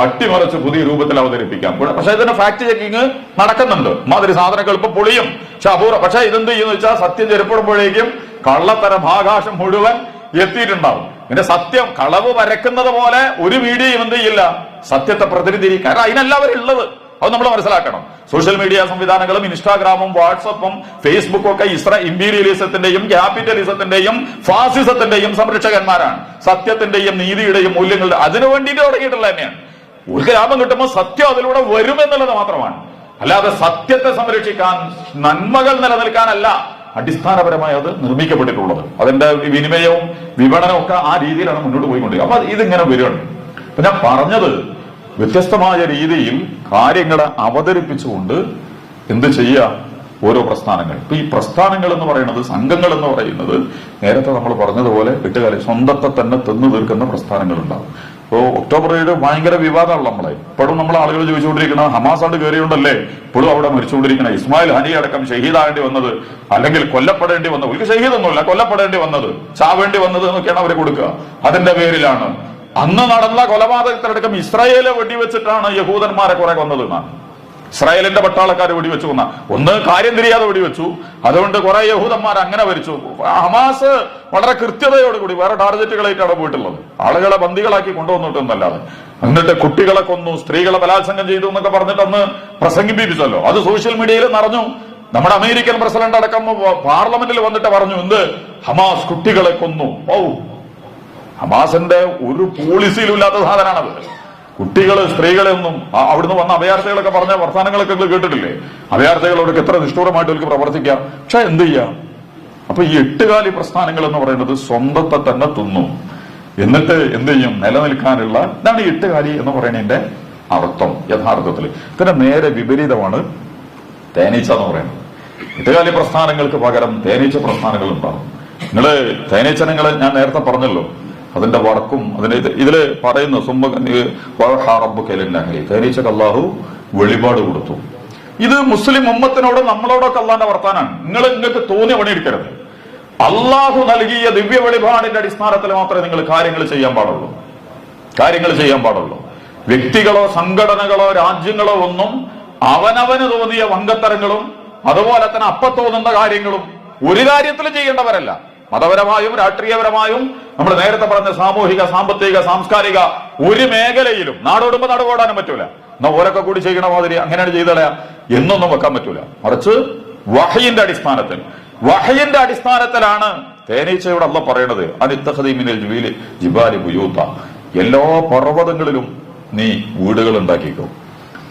അട്ടിമറിച്ച് പുതിയ രൂപത്തിൽ അവതരിപ്പിക്കാം. പക്ഷെ ഇതിന്റെ ഫാക്ട് ചെക്കിങ് നടക്കുന്നുണ്ട്. മാതിരി സാധനങ്ങൾ ഇപ്പൊ പൊളിയും, പക്ഷെ അപൂർവം. പക്ഷെ ഇതെന്ത് ചെയ്യുന്ന വെച്ചാൽ സത്യം ചെരുപ്പെടുമ്പോഴേക്കും കള്ളത്തരം ആകാശം മുഴുവൻ എത്തിയിട്ടുണ്ടാവും. പിന്നെ സത്യം കളവ് വരക്കുന്നത് പോലെ ഒരു മീഡിയയും എന്ത് ചെയ്യില്ല, സത്യത്തെ പ്രതിനിധീകരിക്കാൻ. കാരണം അതിനെല്ലാവരും ഉള്ളത്, അത് നമ്മൾ മനസ്സിലാക്കണം. സോഷ്യൽ മീഡിയ സംവിധാനങ്ങളും ഇൻസ്റ്റാഗ്രാമും വാട്സപ്പും ഫേസ്ബുക്കും ഒക്കെ ഇമ്പീരിയലിസത്തിന്റെയും ക്യാപിറ്റലിസത്തിന്റെയും ഫാസിസത്തിന്റെയും സംരക്ഷകന്മാരാണ്. സത്യത്തിന്റെയും നീതിയുടെയും മൂല്യങ്ങളുടെ അതിനു വേണ്ടിയിട്ട് തുടങ്ങിയിട്ടുള്ള തന്നെയാണ്. ഒരു ലാഭം കിട്ടുമ്പോൾ സത്യം അതിലൂടെ വരുമെന്നുള്ളത് മാത്രമാണ്. അല്ലാതെ സത്യത്തെ സംരക്ഷിക്കാൻ, നന്മകൾ നിലനിൽക്കാനല്ല അടിസ്ഥാനപരമായി അത് നിർമ്മിക്കപ്പെട്ടിട്ടുള്ളത്. അതിന്റെ വിനിമയവും വിപണനവും ഒക്കെ ആ രീതിയിലാണ് മുന്നോട്ട് പോയിക്കൊണ്ടിരിക്കുക. അപ്പൊ ഇതിങ്ങനെ വരികയാണ്. അപ്പൊ ഞാൻ പറഞ്ഞത് വ്യത്യസ്തമായ രീതിയിൽ കാര്യങ്ങളെ അവതരിപ്പിച്ചുകൊണ്ട് എന്ത് ചെയ്യുക, ഓരോ പ്രസ്ഥാനങ്ങൾ. ഇപ്പൊ ഈ പ്രസ്ഥാനങ്ങൾ എന്ന് പറയുന്നത്, സംഘങ്ങൾ എന്ന് പറയുന്നത് നേരത്തെ നമ്മൾ പറഞ്ഞതുപോലെ എട്ടുകാലി സ്വന്തത്തെ തന്നെ തിന്നു തീർക്കുന്ന പ്രസ്ഥാനങ്ങൾ ഉണ്ടാവും. ഇപ്പോ ഒക്ടോബർ 7 ഭയങ്കര വിവാദമാണല്ലോ. നമ്മളെ ഇപ്പോഴും നമ്മൾ ആളുകൾ ചോദിച്ചുകൊണ്ടിരിക്കുന്നത് ഹമാസാണ്ട് കയറിയുണ്ടല്ലേ ഇപ്പോഴും അവിടെ മരിച്ചുകൊണ്ടിരിക്കണം. ഇസ്മായിൽ ഹനി അടക്കം ഷഹീദാകേണ്ടി വന്നത്, അല്ലെങ്കിൽ കൊല്ലപ്പെടേണ്ടി വന്നത്. ഒരിക്കൽ ഷഹീദൊന്നുമില്ല, കൊല്ലപ്പെടേണ്ടി വന്നത്, ചാവേണ്ടി വന്നത് എന്നൊക്കെയാണ് അവർ കൊടുക്കുക. അതിന്റെ പേരിലാണ് അന്ന് നടന്ന കൊലപാതകത്തിലടക്കം ഇസ്രായേല് വെടിവെച്ചിട്ടാണ് യഹൂദന്മാരെ കുറെ കൊന്നത് എന്നാണ്. ഇസ്രായേലിന്റെ പട്ടാളക്കാർ വെടിവെച്ചു കൊന്ന, ഒന്ന് കാര്യം തിരിയാതെ വെടിവെച്ചു, അതുകൊണ്ട് കുറെ യഹൂദന്മാർ അങ്ങനെ മരിച്ചു. ഹമാസ് വളരെ കൃത്യതയോടുകൂടി വേറെ ടാർഗറ്റുകളായിട്ടാണ് പോയിട്ടുള്ളത്. ആളുകളെ ബന്ദികളാക്കി കൊണ്ടുവന്നിട്ടൊന്നല്ലാതെ. എന്നിട്ട് കുട്ടികളെ കൊന്നു, സ്ത്രീകളെ ബലാത്സംഗം ചെയ്തു എന്നൊക്കെ പറഞ്ഞിട്ട് അന്ന് പ്രസംഗിപ്പിച്ചല്ലോ. അത് സോഷ്യൽ മീഡിയയിൽ നിറഞ്ഞു. നമ്മുടെ അമേരിക്കൻ പ്രസിഡന്റ് അടക്കം പാർലമെന്റിൽ വന്നിട്ട് പറഞ്ഞു, എന്ത് ഹമാസ് കുട്ടികളെ കൊന്നു. ഹമാസിന്റെ ഒരു പോളിസിയിലും ഇല്ലാത്ത സാധനമാണത്. കുട്ടികള് സ്ത്രീകളെ ഒന്നും അവിടുന്ന് വന്ന അഭയാർത്ഥികളൊക്കെ പറഞ്ഞ വർത്തമാനങ്ങളൊക്കെ കേട്ടിട്ടില്ലേ? അഭയാർത്ഥികളോടൊക്കെ എത്ര നിഷ്ഠൂരമായിട്ട് അവർക്ക് പ്രവർത്തിക്കാം. പക്ഷെ എന്ത് ചെയ്യാം? അപ്പൊ ഈ എട്ടുകാലി പ്രസ്ഥാനങ്ങൾ എന്ന് പറയുന്നത് സ്വന്തത്തെ തന്നെ തിന്നു, എന്നിട്ട് എന്ത് ചെയ്യും, നിലനിൽക്കാനുള്ള ഇതാണ് ഈ എട്ടുകാലി എന്ന് പറയുന്നതിന്റെ അർത്ഥം. യഥാർത്ഥത്തിൽ ഇതിന്റെ നേരെ വിപരീതമാണ് തേനീച്ച എന്ന് പറയുന്നത്. എട്ടുകാലി പ്രസ്ഥാനങ്ങൾക്ക് പകരം തേനീച്ച പ്രസ്ഥാനങ്ങൾ ഉണ്ടാവും. തേനീച്ചനങ്ങളെ ഞാൻ നേരത്തെ പറഞ്ഞല്ലോ, അതിന്റെ വർക്കും ഇതില് പറയുന്നു തേനീച്ചക്ക് അള്ളാഹു വെളിപാട് കൊടുത്തു. ഇത് മുസ്ലിം ഉമ്മത്തിനോട് നമ്മളോടൊക്കെ അള്ളാന്റെ വർത്താനാണ്. നിങ്ങൾക്ക് തോന്നിയ പണിയെടുക്കരുത്. അള്ളാഹു നൽകിയ ദിവ്യ വെളിപാടിന്റെ അടിസ്ഥാനത്തിൽ മാത്രമേ നിങ്ങൾ കാര്യങ്ങൾ ചെയ്യാൻ പാടുള്ളൂ. വ്യക്തികളോ സംഘടനകളോ രാജ്യങ്ങളോ ഒന്നും അവനവന് തോന്നിയ വങ്കത്തരങ്ങളും അതുപോലെ തന്നെ തോന്നുന്ന കാര്യങ്ങളും ഒരു കാര്യത്തിലും ചെയ്യേണ്ടവരല്ല. മതപരമായും രാഷ്ട്രീയപരമായും നമ്മൾ നേരത്തെ പറഞ്ഞ സാമൂഹിക സാമ്പത്തിക സാംസ്കാരിക ഒരു മേഖലയിലും നാടോടുമ്പോ നടുകോടാനും പറ്റൂല. എന്നാ ഓരൊക്കെ കൂടി ചെയ്യണ മാതിരി അങ്ങനെയാണ് ചെയ്തളയാ എന്നൊന്നും വെക്കാൻ പറ്റൂല. മറിച്ച് വഹയിന്റെ അടിസ്ഥാനത്തിലാണ് തേനീച്ചയോട് അള്ളാഹ് പറയണത് ജിബാലി ബുയൂത്ത, എല്ലാ പർവ്വതങ്ങളിലും നീ വീടുകൾ ഉണ്ടാക്കിക്കോ.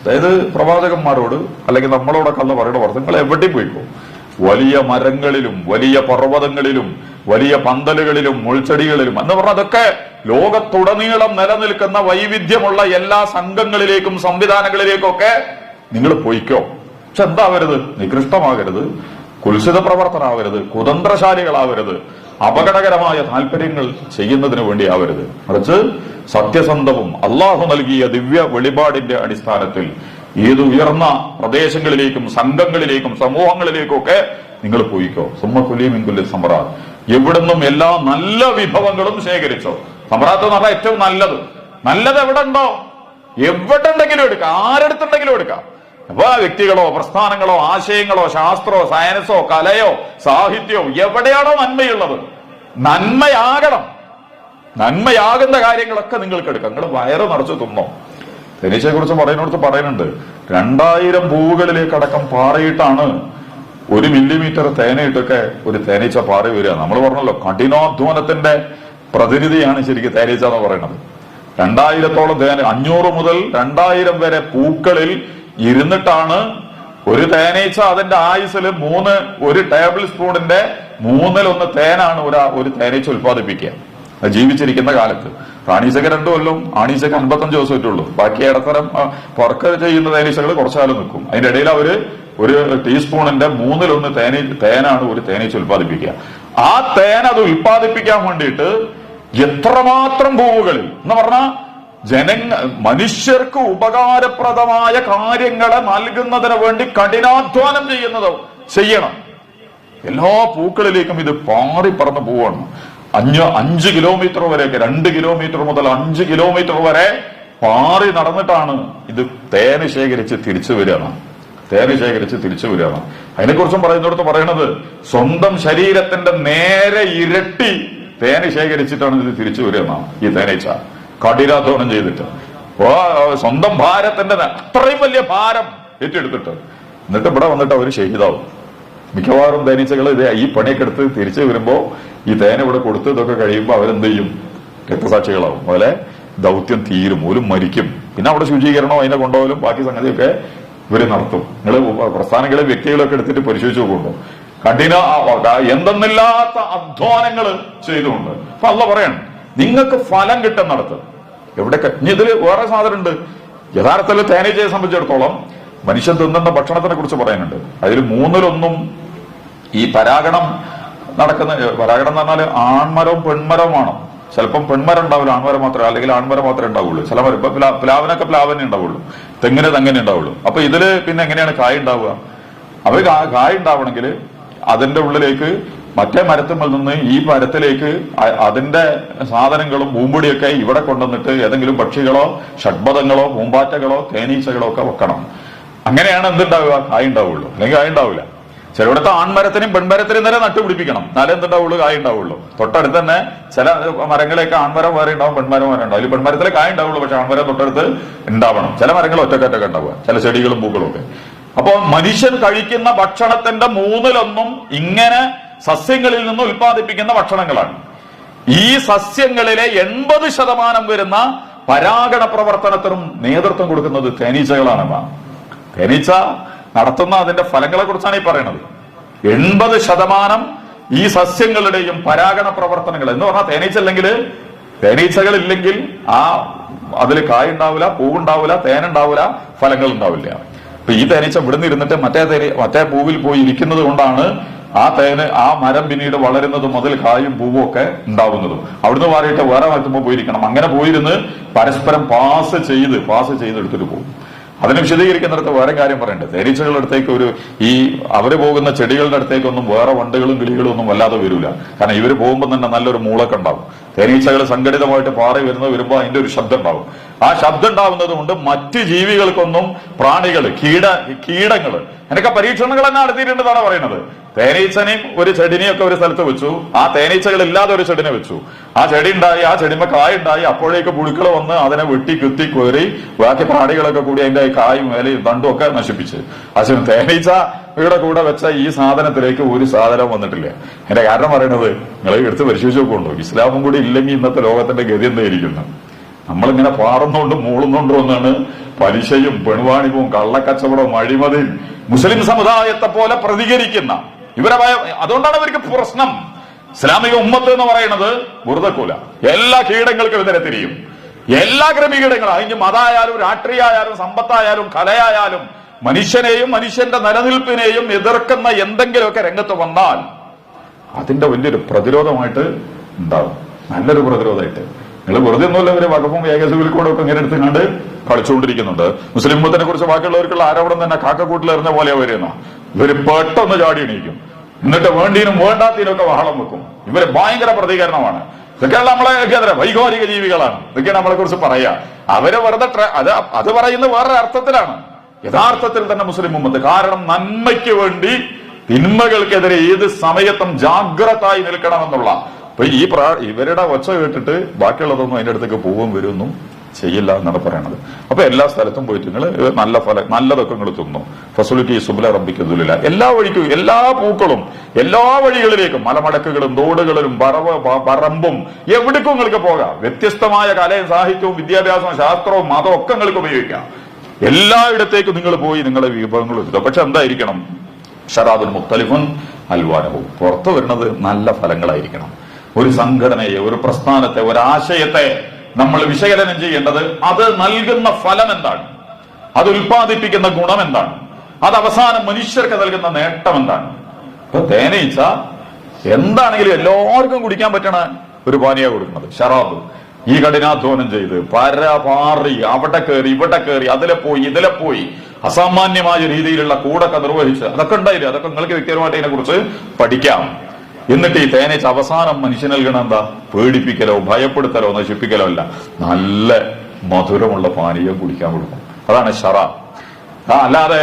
അതായത് പ്രവാചകന്മാരോട് അല്ലെങ്കിൽ നമ്മളോടൊക്കെ അള്ളാഹ് പറയണ പറഞ്ഞു, നിങ്ങൾ എവിടെയും പോയിക്കോ. വലിയ മരങ്ങളിലും വലിയ പർവ്വതങ്ങളിലും വലിയ പന്തലുകളിലും മുൾച്ചെടികളിലും എന്ന് പറഞ്ഞാൽ അതൊക്കെ ലോകത്തുടനീളം നിലനിൽക്കുന്ന വൈവിധ്യമുള്ള എല്ലാ സംഘങ്ങളിലേക്കും സംവിധാനങ്ങളിലേക്കും ഒക്കെ നിങ്ങൾ പോയിക്കോ. പക്ഷെ എന്താവരുത്, നികൃഷ്ടമാകരുത്, കുൽസിത പ്രവർത്തനാവരുത്, കുതന്ത്രശാലികളാവരുത്, അപകടകരമായ താല്പര്യങ്ങൾ ചെയ്യുന്നതിന് വേണ്ടി ആവരുത്. മറിച്ച് സത്യസന്ധവും അള്ളാഹു നൽകിയ ദിവ്യ വെളിപാടിന്റെ അടിസ്ഥാനത്തിൽ ഏത് ഉയർന്ന പ്രദേശങ്ങളിലേക്കും സംഘങ്ങളിലേക്കും സമൂഹങ്ങളിലേക്കും ഒക്കെ നിങ്ങൾ പോയിക്കോ. സുമ്മക്കുലിമിൻകുല്യ സമ്രാത്ത്, എവിടുന്നും എല്ലാ നല്ല വിഭവങ്ങളും ശേഖരിച്ചോ. സമ്രാത്ത് എന്ന് പറഞ്ഞാൽ ഏറ്റവും നല്ലത് എവിടെ ഉണ്ടോ, എവിടെ ഉണ്ടെങ്കിലും എടുക്കാം, ആരെടുത്തുണ്ടെങ്കിലും എടുക്കാം. അപ്പൊ വ്യക്തികളോ പ്രസ്ഥാനങ്ങളോ ആശയങ്ങളോ ശാസ്ത്രമോ സയൻസോ കലയോ സാഹിത്യമോ എവിടെയാണോ നന്മയുള്ളത്, നന്മയാകുന്ന കാര്യങ്ങളൊക്കെ നിങ്ങൾക്ക് എടുക്കാം. നിങ്ങൾ വയറ് നിറച്ച് തിന്നോ. തേനീച്ചയെ കുറിച്ച് പറയുന്നുണ്ട് 2000 പൂവുകളിലേക്കടക്കം പാറയിട്ടാണ് 1 മില്ലിമീറ്റർ തേനയിട്ടൊക്കെ ഒരു തേനീച്ച പാറി വരിക. നമ്മൾ പറഞ്ഞല്ലോ കഠിനാധ്വാനത്തിന്റെ പ്രതിനിധിയാണ് ശരിക്കും തേനീച്ച എന്ന് പറയുന്നത്. 2000-ഓളം തേന, 500 മുതൽ 2000 വരെ പൂക്കളിൽ ഇരുന്നിട്ടാണ് ഒരു തേനീച്ച അതിന്റെ ആയുസിൽ 1 ടേബിൾ സ്പൂണിന്റെ 1/3 തേനാണ് ഒരു തേനീച്ച ഉത്പാദിപ്പിക്കുക ജീവിച്ചിരിക്കുന്ന കാലത്ത്. റാണീച്ചക്ക് 2 കൊല്ലം, ആണീച്ചക്ക് 55 ദിവസം പറ്റുള്ളൂ. ബാക്കി ഇടത്തരം പറക്ക ചെയ്യുന്ന തേനീച്ചകൾ കുറച്ചുകാലം നിൽക്കും. അതിന്റെ ഇടയിൽ അവര് 1 ടീസ്പൂണിന്റെ 1/3 തേനാണ് ഒരു തേനീച്ച ഉത്പാദിപ്പിക്കുക. ആ തേൻ അത് ഉത്പാദിപ്പിക്കാൻ വേണ്ടിയിട്ട് എത്രമാത്രം പൂവുകളിൽ എന്ന് പറഞ്ഞാൽ മനുഷ്യർക്ക് ഉപകാരപ്രദമായ കാര്യങ്ങളെ നൽകുന്നതിന് വേണ്ടി കഠിനാധ്വാനം ചെയ്യണം. എല്ലാ പൂക്കളിലേക്കും ഇത് പാറി പറന്ന് പോവാണ്. 5 കിലോമീറ്റർ വരെയൊക്കെ, 2 കിലോമീറ്റർ മുതൽ 5 കിലോമീറ്റർ വരെ പാറി നടന്നിട്ടാണ് ഇത് തേന് ശേഖരിച്ച് തിരിച്ചു വരികയാണ്. അതിനെക്കുറിച്ചും പറയുന്നിടത്ത് പറയണത് സ്വന്തം ശരീരത്തിന്റെ നേരെ ഇരട്ടി തേന് ശേഖരിച്ചിട്ടാണ് ഇത് തിരിച്ചു വരികയെന്നാണ്. ഈ തേനീച്ച കഠിനാധ്വാനം ചെയ്തിട്ട് സ്വന്തം ഭാരത്തിന്റെ അത്രയും വലിയ ഭാരം ഏറ്റെടുത്തിട്ട് എന്നിട്ട് ഇവിടെ വന്നിട്ട് അവർ ഷഹീദാവും. മിക്കവാറും തേനീച്ചകൾ ഈ പണിയൊക്കെ എടുത്ത് തിരിച്ചു വരുമ്പോ ഈ തേന ഇവിടെ കൊടുത്ത് ഇതൊക്കെ കഴിയുമ്പോൾ അവരെന്ത് ചെയ്യും, രക്തസാക്ഷികളാവും. അതുപോലെ ദൗത്യം തീരും, ഒരു മരിക്കും. പിന്നെ അവിടെ ശുചീകരണോ അതിനെ കൊണ്ടുപോകലും ബാക്കി സംഗതിയൊക്കെ ഇവര് നടത്തും. നിങ്ങൾ പ്രസ്ഥാനങ്ങളെ വ്യക്തികളൊക്കെ എടുത്തിട്ട് പരിശോധിച്ചു നോക്കുമ്പോ എന്തെന്നില്ലാത്ത അധ്വാനങ്ങൾ ചെയ്തുകൊണ്ട് അപ്പൊ അള്ളാഹ് പറയണം നിങ്ങൾക്ക് ഫലം കിട്ടുന്നിടത്ത് എവിടെയൊക്കെ. ഇനി ഇതിൽ വേറെ സാധനമുണ്ട്. യഥാർത്ഥത്തിൽ തേനീച്ചയെ സംബന്ധിച്ചിടത്തോളം മനുഷ്യൻ തിന്നുന്ന ഭക്ഷണത്തിനെ കുറിച്ച് പറയുന്നുണ്ട്. അതിൽ 1/3 ഈ പരാഗണം എന്ന് പറഞ്ഞാൽ ആൺമരവും പെൺമരവുമാണ്. ചിലപ്പം പെൺമരം ഉണ്ടാവില്ല, ആൺമരം മാത്രമേ, അല്ലെങ്കിൽ ആൺമരം മാത്രമേ ഉണ്ടാവുള്ളൂ. ചില മരം ഇപ്പൊ പ്ലാവിനൊക്കെ പ്ലാവനെ ഉണ്ടാവുള്ളൂ, തെങ്ങിന് ഉണ്ടാവുള്ളൂ. അപ്പൊ ഇതില് പിന്നെ എങ്ങനെയാണ് കായ് ഉണ്ടാവുക? അവര് കായ് ഉണ്ടാവണമെങ്കിൽ അതിന്റെ ഉള്ളിലേക്ക് മറ്റേ മരത്തുമ്പോൾ നിന്ന് ഈ മരത്തിലേക്ക് അതിന്റെ സാധനങ്ങളും പൂമ്പൊടിയൊക്കെ ഇവിടെ കൊണ്ടുവന്നിട്ട് ഏതെങ്കിലും പക്ഷികളോ ഷഡ്പഥങ്ങളോ പൂമ്പാറ്റകളോ തേനീച്ചകളോ ഒക്കെ വെക്കണം. അങ്ങനെയാണ് എന്തുണ്ടാവുക, കായ് ഉണ്ടാവുള്ളൂ, അല്ലെങ്കിൽ കായ് ഉണ്ടാവില്ല. ചിലയിടത്ത് ആൺമരത്തിനും പെൺമരത്തിനും തന്നെ നട്ടുപിടിപ്പിക്കണം, എന്നാലേ എന്തുണ്ടാവുള്ളൂ, കായ് ഉണ്ടാവുള്ളൂ. തൊട്ടടുത്ത് തന്നെ ചില മരങ്ങളെയൊക്കെ ആൺമരം വേറെ ഉണ്ടാവും, പെൺമരം വേറെ ഉണ്ടാവും. അതിൽ പെൺമരത്തിലെ കായ് ഉണ്ടാവുള്ളൂ, പക്ഷെ ആൺമരം തൊട്ടടുത്ത് ഉണ്ടാവണം. ചില മരങ്ങൾ ഒറ്റക്കൊറ്റൊക്കെ ഉണ്ടാവുക, ചില ചെടികളും പൂക്കളും ഒക്കെ. അപ്പോൾ മനുഷ്യൻ കഴിക്കുന്ന ഭക്ഷണത്തിന്റെ 1/3 ഇങ്ങനെ സസ്യങ്ങളിൽ നിന്ന് ഉൽപ്പാദിപ്പിക്കുന്ന ഭക്ഷണങ്ങളാണ്. ഈ സസ്യങ്ങളിലെ 80% വരുന്ന പരാഗണ പ്രവർത്തനത്തിനും നേതൃത്വം കൊടുക്കുന്നത് തേനീച്ചകളാണ്. തേനീച്ച നടത്തുന്ന അതിന്റെ ഫലങ്ങളെ കുറിച്ചാണ് ഈ പറയുന്നത്. 80% ഈ സസ്യങ്ങളുടെയും പരാഗണ പ്രവർത്തനങ്ങൾ എന്ന് പറഞ്ഞാൽ തേനീച്ചകളില്ലെങ്കിൽ അതിൽ കായ് ഉണ്ടാവില്ല, പൂവുണ്ടാവില്ല, തേനുണ്ടാവില്ല, ഫലങ്ങൾ ഉണ്ടാവില്ല. അപ്പൊ ഈ തേനീച്ച ഇവിടുന്ന് ഇരുന്നിട്ട് മറ്റേ പൂവിൽ പോയി ഇരിക്കുന്നത് കൊണ്ടാണ് ആ മരം പിന്നീട് വളരുന്നത് മുതൽ കായും പൂവും ഒക്കെ ഉണ്ടാവുന്നതും. അവിടുന്ന് മാറിയിട്ട് വേറെ മരത്തുമ്പോൾ പോയിരിക്കണം. അങ്ങനെ പോയിരുന്ന് പരസ്പരം പാസ് ചെയ്ത് എടുത്തിട്ട് പോകും. അതിനെ വിശദീകരിക്കുന്നിടത്ത് വേറെ കാര്യം പറയണ്ടേ, തേനീച്ചകളുടെ അടുത്തേക്ക് അവര് പോകുന്ന ചെടികളുടെ അടുത്തേക്കൊന്നും വേറെ വണ്ടുകളും കിളികളും ഒന്നും വല്ലാതെ വരൂല. കാരണം ഇവര് പോകുമ്പോൾ തന്നെ നല്ലൊരു മൂളൊക്കെ ഉണ്ടാവും. തേനീച്ചകൾ സംഘടിതമായിട്ട് പാറി വരുമ്പോൾ അതിന്റെ ഒരു ശബ്ദം ഉണ്ടാവും. ആ ശബ്ദം ഉണ്ടാവുന്നത് കൊണ്ട് മറ്റ് ജീവികൾക്കൊന്നും, പ്രാണികൾ, കീടങ്ങൾ എന്നൊക്കെ പരീക്ഷണങ്ങൾ തന്നെ നടത്തിയിട്ടുണ്ടെന്നാണ് പറയുന്നത്. തേനീച്ചനെയും ഒരു ചെടിനെയും ഒക്കെ ഒരു സ്ഥലത്ത് വെച്ചു. ആ തേനീച്ചകൾ ഇല്ലാതെ ഒരു ചെടിനെ വെച്ചു. ആ ചെടി ഉണ്ടായി, ആ ചെടിമ കായ ഉണ്ടായി. അപ്പോഴേക്ക് പുഴുക്കൾ വന്ന് അതിനെ വെട്ടി കുത്തി കയറി ബാക്കി പ്രാണികളൊക്കെ കൂടി അതിന്റെ കായും വേലയും തണ്ടും ഒക്കെ നശിപ്പിച്ച്. പക്ഷെ തേനീച്ചയുടെ കൂടെ വെച്ച ഈ സാധനത്തിലേക്ക് ഒരു സാധനം വന്നിട്ടില്ല. എന്റെ കാരണം പറയുന്നത്, നിങ്ങൾ എടുത്ത് പരിശോധിച്ച് നോക്കുന്നുണ്ടോ, ഇസ്ലാമും കൂടി ഇല്ലെങ്കിൽ ഇന്നത്തെ ലോകത്തിന്റെ ഗതി എന്തായിരിക്കുന്നു? നമ്മളിങ്ങനെ പാറുന്നോണ്ടും മൂളുന്നോണ്ടും ഒന്നാണ് പലിശയും പെൺവാണിപ്പവും കള്ളക്കച്ചവടവും അഴിമതിയും മുസ്ലിം സമുദായത്തെ പോലെ പ്രതികരിക്കുന്ന അതുകൊണ്ടാണ് അവർക്ക് പ്രശ്നം. ഇസ്ലാമിക ഉമ്മത്ത് എന്ന് പറയുന്നത് വെറുതെക്കൂല. എല്ലാ കീടങ്ങൾക്കും എതിരെ തിരിയും. എല്ലാ ക്രമീകരണങ്ങളും, അതിന് മതമായാലും രാഷ്ട്രീയമായാലും സമ്പത്തായാലും കലയായാലും മനുഷ്യനെയും മനുഷ്യന്റെ നിലനിൽപ്പിനെയും എതിർക്കുന്ന എന്തെങ്കിലുമൊക്കെ രംഗത്ത് വന്നാൽ അതിന്റെ വലിയൊരു പ്രതിരോധമായിട്ട് ഉണ്ടാവും. നല്ലൊരു പ്രതിരോധമായിട്ട്. നിങ്ങൾ വെറുതെ ഒന്നുമില്ല, ഇവര് വകുപ്പും ഏകസുവിൽ കൂടെ ഒക്കെ ഇങ്ങനെ എടുത്ത് കണ്ട് കളിച്ചുകൊണ്ടിരിക്കുന്നുണ്ട്. മുസ്ലിം ഉമ്മത്തിനെ കുറിച്ച് ബാക്കിയുള്ളവർക്കുള്ള ആരോപണം തന്നെ കാക്കക്കൂട്ടിലെറിഞ്ഞ പോലെ വരുന്ന ഇവര് പെട്ടെന്ന് ചാടി എണീക്കും. എന്നിട്ട് വേണ്ടീനും വേണ്ടാത്തീനും ഒക്കെ വഹളം വെക്കും. ഇവര് ഭയങ്കര പ്രതികരണമാണ്. ഇതൊക്കെയാണ് നമ്മളെ വൈകാരിക ജീവികളാണ്. ഇതൊക്കെയാണ് നമ്മളെ കുറിച്ച് പറയാ. അവര് വെറുതെ അത് പറയുന്നത് വേറൊരു അർത്ഥത്തിലാണ്. യഥാർത്ഥത്തിൽ തന്നെ മുസ്ലിം ഉമ്മത്ത്, കാരണം നന്മയ്ക്ക് വേണ്ടി തിന്മകൾക്കെതിരെ ഏത് സമയത്തും ജാഗ്രതായി നിൽക്കണമെന്നുള്ള. അപ്പൊ ഇവരുടെ ഒച്ച കേട്ടിട്ട് ബാക്കിയുള്ളതൊന്നും അതിന്റെ അടുത്തേക്ക് പോകും വരുമെന്നും ചെയ്യില്ല എന്നാണ് പറയണത്. അപ്പൊ എല്ലാ സ്ഥലത്തും പോയിട്ട് നിങ്ങൾ നല്ലതൊക്കെ നിങ്ങൾ തിന്നു. ഫസുലുക്കി സുബല റബ്ബിക്കുന്നില്ല. എല്ലാ വഴിക്കും, എല്ലാ പൂക്കളും, എല്ലാ വഴികളിലേക്കും, മലമടക്കുകളും തോടുകളിലും പറമ്പും എവിടേക്കും നിങ്ങൾക്ക് പോകാം. വ്യത്യസ്തമായ കലയും സാഹിത്യവും വിദ്യാഭ്യാസവും ശാസ്ത്രവും മതവും ഒക്കെ നിങ്ങൾക്ക് ഉപയോഗിക്കാം. എല്ലായിടത്തേക്കും നിങ്ങൾ പോയി നിങ്ങളുടെ വിഭവങ്ങൾ എടുക്കുക. പക്ഷെ എന്തായിരിക്കണം? ഷറാബുൽ മുഖ്തലിഫുൻ അൽവാനവും. പുറത്തു വരുന്നത് നല്ല ഫലങ്ങളായിരിക്കണം. ഒരു സംഘടനയെ, ഒരു പ്രസ്ഥാനത്തെ, ഒരാശയത്തെ നമ്മൾ വിശകലനം ചെയ്യേണ്ടത് അത് നൽകുന്ന ഫലം എന്താണ്, അത് ഉൽപ്പാദിപ്പിക്കുന്ന ഗുണം എന്താണ്, അത് അവസാനം മനുഷ്യർക്ക് നൽകുന്ന നേട്ടം എന്താണ്. ഇപ്പൊ തേനീച്ച എന്താണെങ്കിലും എല്ലാവർക്കും കുടിക്കാൻ പറ്റണ ഒരു പാനീയ കൊടുക്കുന്നത് ഷറാബ്. ഈ കഠിനാധ്വാനം ചെയ്ത് പാറി അവിടെ കയറി ഇവിടെ കയറി അതിലെ പോയി ഇതിലെ പോയി അസാമാന്യമായ രീതിയിലുള്ള കൂടൊക്കെ നിർവഹിച്ച് അതൊക്കെ ഉണ്ടായില്ല. അതൊക്കെ നിങ്ങൾക്ക് വ്യക്തിപരമായിട്ട് അതിനെ കുറിച്ച് പഠിക്കാം. എന്നിട്ട് ഈ തേനീച്ച അവസാനം മനുഷ്യൻ നൽകണം എന്താ? പേടിപ്പിക്കലോ ഭയപ്പെടുത്തലോ നശിപ്പിക്കലോ അല്ല, നല്ല മധുരമുള്ള പാനീയം കുടിക്കാൻ കൊടുക്കും. അതാണ് ഷറാബ്. അല്ലാതെ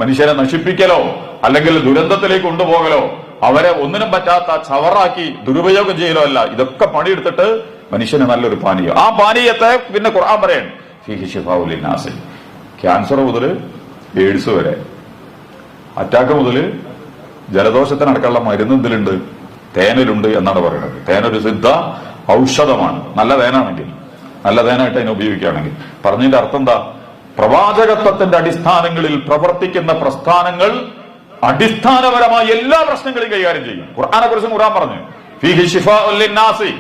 മനുഷ്യനെ നശിപ്പിക്കലോ അല്ലെങ്കിൽ ദുരന്തത്തിലേക്ക് കൊണ്ടുപോകലോ അവരെ ഒന്നിനും പറ്റാത്ത ചവറാക്കി ദുരുപയോഗം ചെയ്യലോ അല്ല. ഇതൊക്കെ പണിയെടുത്തിട്ട് മനുഷ്യന് നല്ലൊരു പാനീയം. ആ പാനീയത്തെ പിന്നെ ഖുർആൻ പറയാണ്, ഫീഹി ശിഫാഉൽ ലിന്നാസ്. ക്യാൻസർ മുതൽ എയ്ഡ്സ് വരെ, അറ്റാക്ക് മുതൽ ജലദോഷത്തിനടക്കമുള്ള മരുന്ന് ഇതിലുണ്ട്, തേനിലുണ്ട് എന്നാണ് പറയുന്നത്. തേനൊരു സിദ്ധ ഔഷധമാണ്. നല്ല തേനാണെങ്കിൽ, നല്ല തേനായിട്ട് അതിനെ ഉപയോഗിക്കുകയാണെങ്കിൽ. പറഞ്ഞതിന്റെ അർത്ഥം എന്താ? പ്രവാചകത്വത്തിന്റെ അടിസ്ഥാനങ്ങളിൽ പ്രവർത്തിക്കുന്ന പ്രസ്ഥാനങ്ങൾ അടിസ്ഥാനപരമായ എല്ലാ പ്രശ്നങ്ങളും കൈകാര്യം ചെയ്യും. ഖുർആനെ കുറിച്ച് ഖുർആൻ പറഞ്ഞു, ഫീഹി ശിഫാഉൽ ലിന്നാസ്.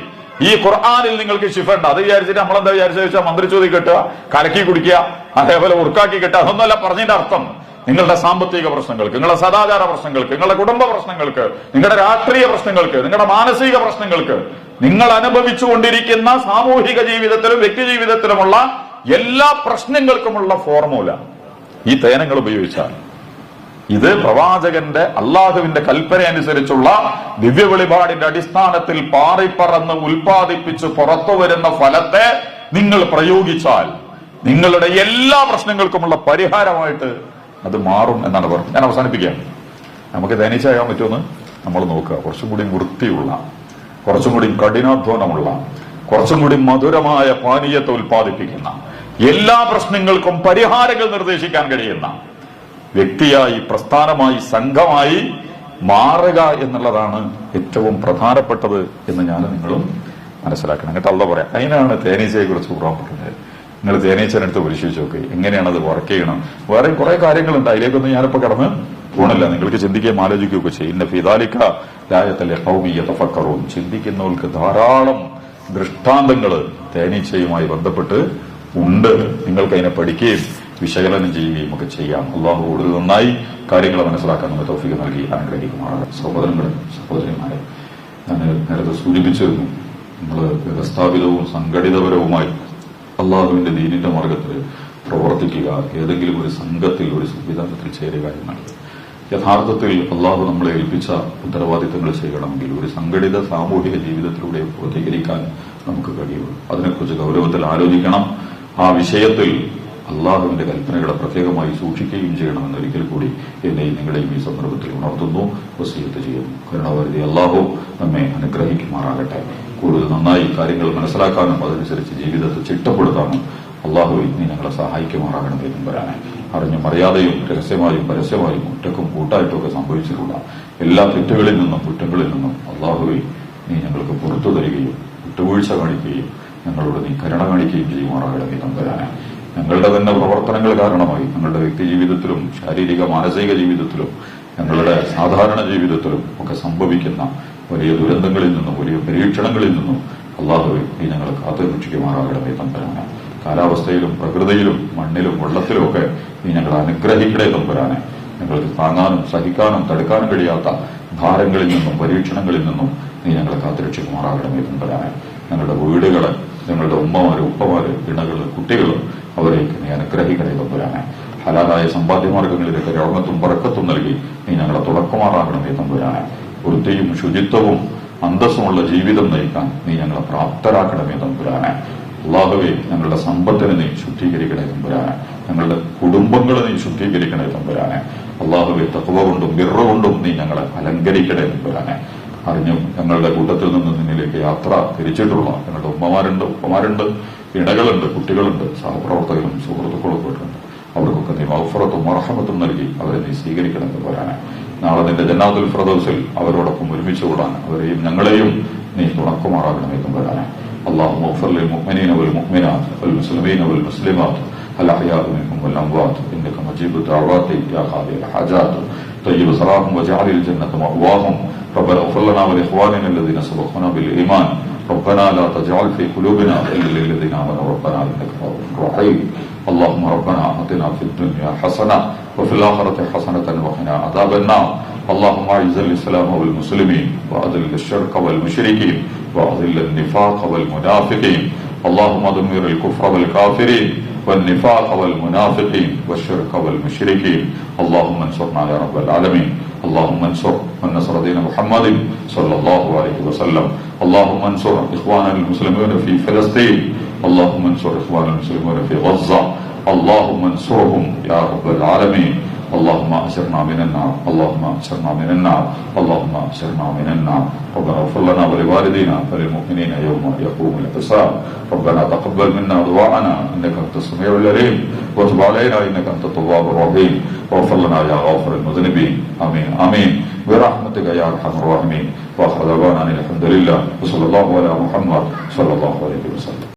ഈ ഖുർആനിൽ നിങ്ങൾക്ക് ശിഫ ഉണ്ട്. അത് വിചാരിച്ചിട്ട് നമ്മളെന്താ വിചാരിച്ചു വെച്ചാൽ മന്ത്രിച്ചോതി കെട്ടുക, കലക്കി കുടിക്കുക, അതേപോലെ ഉറുക്കാക്കി കെട്ടുക, അതൊന്നുമല്ല പറഞ്ഞതിന്റെ അർത്ഥം. നിങ്ങളുടെ സാമ്പത്തിക പ്രശ്നങ്ങൾക്ക്, നിങ്ങളുടെ സദാചാര പ്രശ്നങ്ങൾക്ക്, നിങ്ങളുടെ കുടുംബ പ്രശ്നങ്ങൾക്ക്, നിങ്ങളുടെ രാഷ്ട്രീയ പ്രശ്നങ്ങൾക്ക്, നിങ്ങളുടെ മാനസിക പ്രശ്നങ്ങൾക്ക്, നിങ്ങൾ അനുഭവിച്ചുകൊണ്ടിരിക്കുന്ന സാമൂഹിക ജീവിതത്തിലും വ്യക്തി ജീവിതത്തിലുമുള്ള എല്ലാ പ്രശ്നങ്ങൾക്കുമുള്ള ഫോർമുല ഈ തേനങ്ങൾ ഉപയോഗിച്ചാൽ, ഇത് പ്രവാചകന്റെ അള്ളാഹുവിന്റെ കൽപ്പന അനുസരിച്ചുള്ള ദിവ്യ വെളിപാടിന്റെ അടിസ്ഥാനത്തിൽ പാറിപ്പറന്ന് ഉൽപ്പാദിപ്പിച്ച് പുറത്തു വരുന്ന ഫലത്തെ നിങ്ങൾ പ്രയോഗിച്ചാൽ നിങ്ങളുടെ എല്ലാ പ്രശ്നങ്ങൾക്കുമുള്ള പരിഹാരമായിട്ട് അത് മാറും എന്നാണ് പറഞ്ഞത്. ഞാൻ അവസാനിപ്പിക്കുകയാണ്. നമുക്ക് തേനീച്ചയാകാൻ പറ്റുമെന്ന് നമ്മൾ നോക്കുക. കുറച്ചും കൂടി വൃത്തിയുള്ള, കുറച്ചും കൂടി കഠിനാധ്വാനമുള്ള, കുറച്ചും കൂടി മധുരമായ പാനീയത്തെ ഉൽപ്പാദിപ്പിക്കുന്ന, എല്ലാ പ്രശ്നങ്ങൾക്കും പരിഹാരങ്ങൾ നിർദ്ദേശിക്കാൻ കഴിയുന്ന വ്യക്തിയായി, പ്രസ്ഥാനമായി, സംഘമായി മാറുക എന്നുള്ളതാണ് ഏറ്റവും പ്രധാനപ്പെട്ടത് എന്ന് ഞാൻ നിങ്ങളും മനസ്സിലാക്കണം. എന്നിട്ട് അള്ള പറയാം, അതിനാണ് തേനീച്ചയെ കുറിച്ച് ഖുർആൻ പറഞ്ഞത്. നിങ്ങൾ തേനീച്ചനെടുത്ത് പരിശോധിച്ച് നോക്കി, എങ്ങനെയാണ് അത് വർക്ക് ചെയ്യണം. വേറെ കുറെ കാര്യങ്ങളുണ്ട്, അതിലേക്കൊന്നും ഞാനിപ്പോ കടന്ന് പോണില്ല. നിങ്ങൾക്ക് ചിന്തിക്കുകയും ആലോചിക്കുകയൊക്കെ ചെയ്യുന്ന ഫിദാലിക ലായത്തൽ ഖൗമി യതഫക്കറൂൻ. ചിന്തിക്കുന്നവർക്ക് ധാരാളം ദൃഷ്ടാന്തങ്ങൾ തേനീച്ചയുമായി ബന്ധപ്പെട്ട് ഉണ്ട്. നിങ്ങൾക്ക് അതിനെ പഠിക്കുകയും വിശകലനം ചെയ്യുകയും ഒക്കെ ചെയ്യാം. അള്ളാഹു കൂടുതൽ നന്നായി കാര്യങ്ങൾ മനസ്സിലാക്കാൻ നമ്മെ തൗഫീഖ് നൽകി അനുഗ്രഹിക്കുന്നതാണ്. സഹോദരങ്ങളെ, സഹോദരിമാരെ, ഞാൻ നേരത്തെ സൂചിപ്പിച്ചിരുന്നു, നമ്മൾ വ്യവസ്ഥാപിതവും സംഘടിതപരവുമായി അള്ളാഹുവിന്റെ ദീനിന്റെ മാർഗത്തിൽ പ്രവർത്തിക്കുക, ഏതെങ്കിലും ഒരു സംഘത്തിൽ, ഒരു സംവിധാനത്തിൽ ചേരുക എന്നുള്ളത് യഥാർത്ഥത്തിൽ അള്ളാഹു നമ്മളെ ഏൽപ്പിച്ച ഉത്തരവാദിത്തങ്ങൾ ചെയ്യണമെങ്കിൽ ഒരു സംഘടിത സാമൂഹിക ജീവിതത്തിലൂടെ പൂർത്തീകരിക്കാൻ നമുക്ക് കഴിയുള്ളൂ. അതിനെക്കുറിച്ച് ഗൗരവത്തിൽ ആലോചിക്കണം. ആ വിഷയത്തിൽ അള്ളാഹുവിന്റെ കൽപ്പനകളെ പ്രത്യേകമായി സൂക്ഷിക്കുകയും ചെയ്യണമെന്ന് ഒരിക്കൽ കൂടി എന്നെയും നിങ്ങളെയും ഈ സന്ദർഭത്തിൽ ഉണർത്തുന്നു, വസിയത്ത് ചെയ്യുന്നു. കരുണാവാരിധി അള്ളാഹു നമ്മെ അനുഗ്രഹിക്കുമാറാകട്ടെ. കൂടുതൽ നന്നായി കാര്യങ്ങൾ മനസ്സിലാക്കാനും അതനുസരിച്ച് ജീവിതത്തെ ചിട്ടപ്പെടുത്താനും അള്ളാഹുവിൽ നീ ഞങ്ങളെ സഹായിക്കുമാറാകണം എന്നും വരാനെ. അറിഞ്ഞും അറിയാതെയും രഹസ്യമായും പരസ്യമായും ഒറ്റക്കും കൂട്ടായിട്ടുമൊക്കെ സംഭവിച്ചിട്ടുള്ള എല്ലാ തെറ്റുകളിൽ നിന്നും കുറ്റങ്ങളിൽ നിന്നും അള്ളാഹുവിൽ നീ ഞങ്ങൾക്ക് പുറത്തു തരികയും വിട്ടുവീഴ്ച കാണിക്കുകയും ഞങ്ങളോട് നീ കരുണ കാണിക്കുകയും ചെയ്യുമാറാകണം എന്നും വരാനെ. ഞങ്ങളുടെ തന്നെ പ്രവർത്തനങ്ങൾ കാരണമായി ഞങ്ങളുടെ വ്യക്തി ജീവിതത്തിലും ശാരീരിക മാനസിക ജീവിതത്തിലും ഞങ്ങളുടെ സാധാരണ ജീവിതത്തിലും ഒക്കെ സംഭവിക്കുന്ന വലിയ ദുരന്തങ്ങളിൽ നിന്നും വലിയ പരീക്ഷണങ്ങളിൽ നിന്നും അള്ളാഹുവെ നീ ഞങ്ങളെ കാത്തുരക്ഷിക്കുമാറാകണമേ തമ്പുരാനെ. കാലാവസ്ഥയിലും പ്രകൃതിയിലും മണ്ണിലും വെള്ളത്തിലും ഒക്കെ നീ ഞങ്ങളെ അനുഗ്രഹിക്കണേ തമ്പുരാനെ. ഞങ്ങൾക്ക് താങ്ങാനും സഹിക്കാനും തടുക്കാനും കഴിയാത്ത ഭാരങ്ങളിൽ നിന്നും പരീക്ഷണങ്ങളിൽ നിന്നും നീ ഞങ്ങളെ കാത്തുരക്ഷിക്കുമാറാകണമേ തമ്പുരാനെ. ഞങ്ങളുടെ വീടുകളെ, ഞങ്ങളുടെ ഉമ്മമാര്, ഉപ്പമാര്, ഇണകള്, കുട്ടികളും അവരേക്ക് നീ അനുഗ്രഹിക്കണേ തമ്പുരാനെ. ഹലാലായ സമ്പാദ്യമാർഗങ്ങളിലേക്ക് രോഗത്തും പറക്കത്തും നൽകി നീ ഞങ്ങളെ തുറക്കുമാറാകണമേ തമ്പുരാനെ. വൃത്തിയും ശുചിത്വവും അന്തസ്സുമുള്ള ജീവിതം നയിക്കാൻ നീ ഞങ്ങളെ പ്രാപ്തരാക്കണമേ തമ്പുരാനെ. അള്ളാഹുവേ, ഞങ്ങളുടെ സമ്പത്തിനെ നീ ശുദ്ധീകരിക്കണേ തമ്പുരാനെ. ഞങ്ങളുടെ കുടുംബങ്ങളെ നീ ശുദ്ധീകരിക്കണേ തമ്പുരാനെ. അള്ളാഹുവേ, തഖ്വ കൊണ്ടും ബിർറ കൊണ്ടും നീ ഞങ്ങളെ അലങ്കരിക്കണേ തമ്പുരാനെ. അറിഞ്ഞും ഞങ്ങളുടെ കൂട്ടത്തിൽ നിന്ന് നിന്നിലേക്ക് യാത്ര തിരിച്ചിട്ടുള്ള ഞങ്ങളുടെ ഉപ്പമാരുണ്ട്, ഇണകളുണ്ട്, കുട്ടികളുണ്ട്, സഹപ്രവർത്തകരും സുഹൃത്തുക്കളും പോയിട്ടുണ്ട്. അവർക്കൊക്കെ നീ മഗ്ഫിറത്തും മർഹമത്തും നൽകി അവരെ നീ സ്വീകരിക്കണം തമ്പുരാനെ. നാളെ നിന്റെ ജന്നാത്തുൽ ഫിർദൗസിൽ അവരോടൊപ്പം ഒരുമിച്ച് കൂടാൻ അവരെയും ഞങ്ങളെയും നീ തുണക്കുമാറാകണമേ തമ്പുരാനെ. اللهم اغفر للمؤمنين والمؤمنات والمسلمين والمسلمات الأحياء منهم والأموات إنك مجيب الدعوات يا قاضي الحاجات طيب صلاهم وجعل الجنة مأواهم ربنا اغفر لنا ولإخواننا الذين سبقونا بالإيمان ربنا لا تجعل في قلوبنا غلا للذين آمنوا ربنا إنك رؤوف رحيم اللهم ربنا آتنا في الدنيا حسنة وفي الآخرة حسنة وقنا عذاب النار اللهم أعز الإسلام والمسلمين وأذل الشرك والمشركين وأذل النفاق والمنافقين اللهم دمر الكفر والكافرين والنفاق والمنافقين والشرك والمشركين اللهم انصرنا يا رب العالمين اللهم انصر من نصر دين محمد صلى الله عليه وسلم اللهم انصر إخواننا المسلمين في فلسطين اللهم انصر إخواننا المسلمين في غزة اللهم انصرهم يا رب العالمين اللهم أجرنا من النار اللهم أجرنا من النار اللهم أجرنا من النار ربنا اغفر لنا ولوالدينا وللمؤمنين يوم يقوم الحساب ربنا تقبل منا دعاءنا إنك أنت السميع العليم وتب علينا إنك أنت التواب الرحيم واغفر لنا يا غافر المذنبين آمين آمين برحمتك يا أرحم الراحمين وآخر دعوانا الحمد لله وصلى الله على محمد صلى الله عليه وسلم.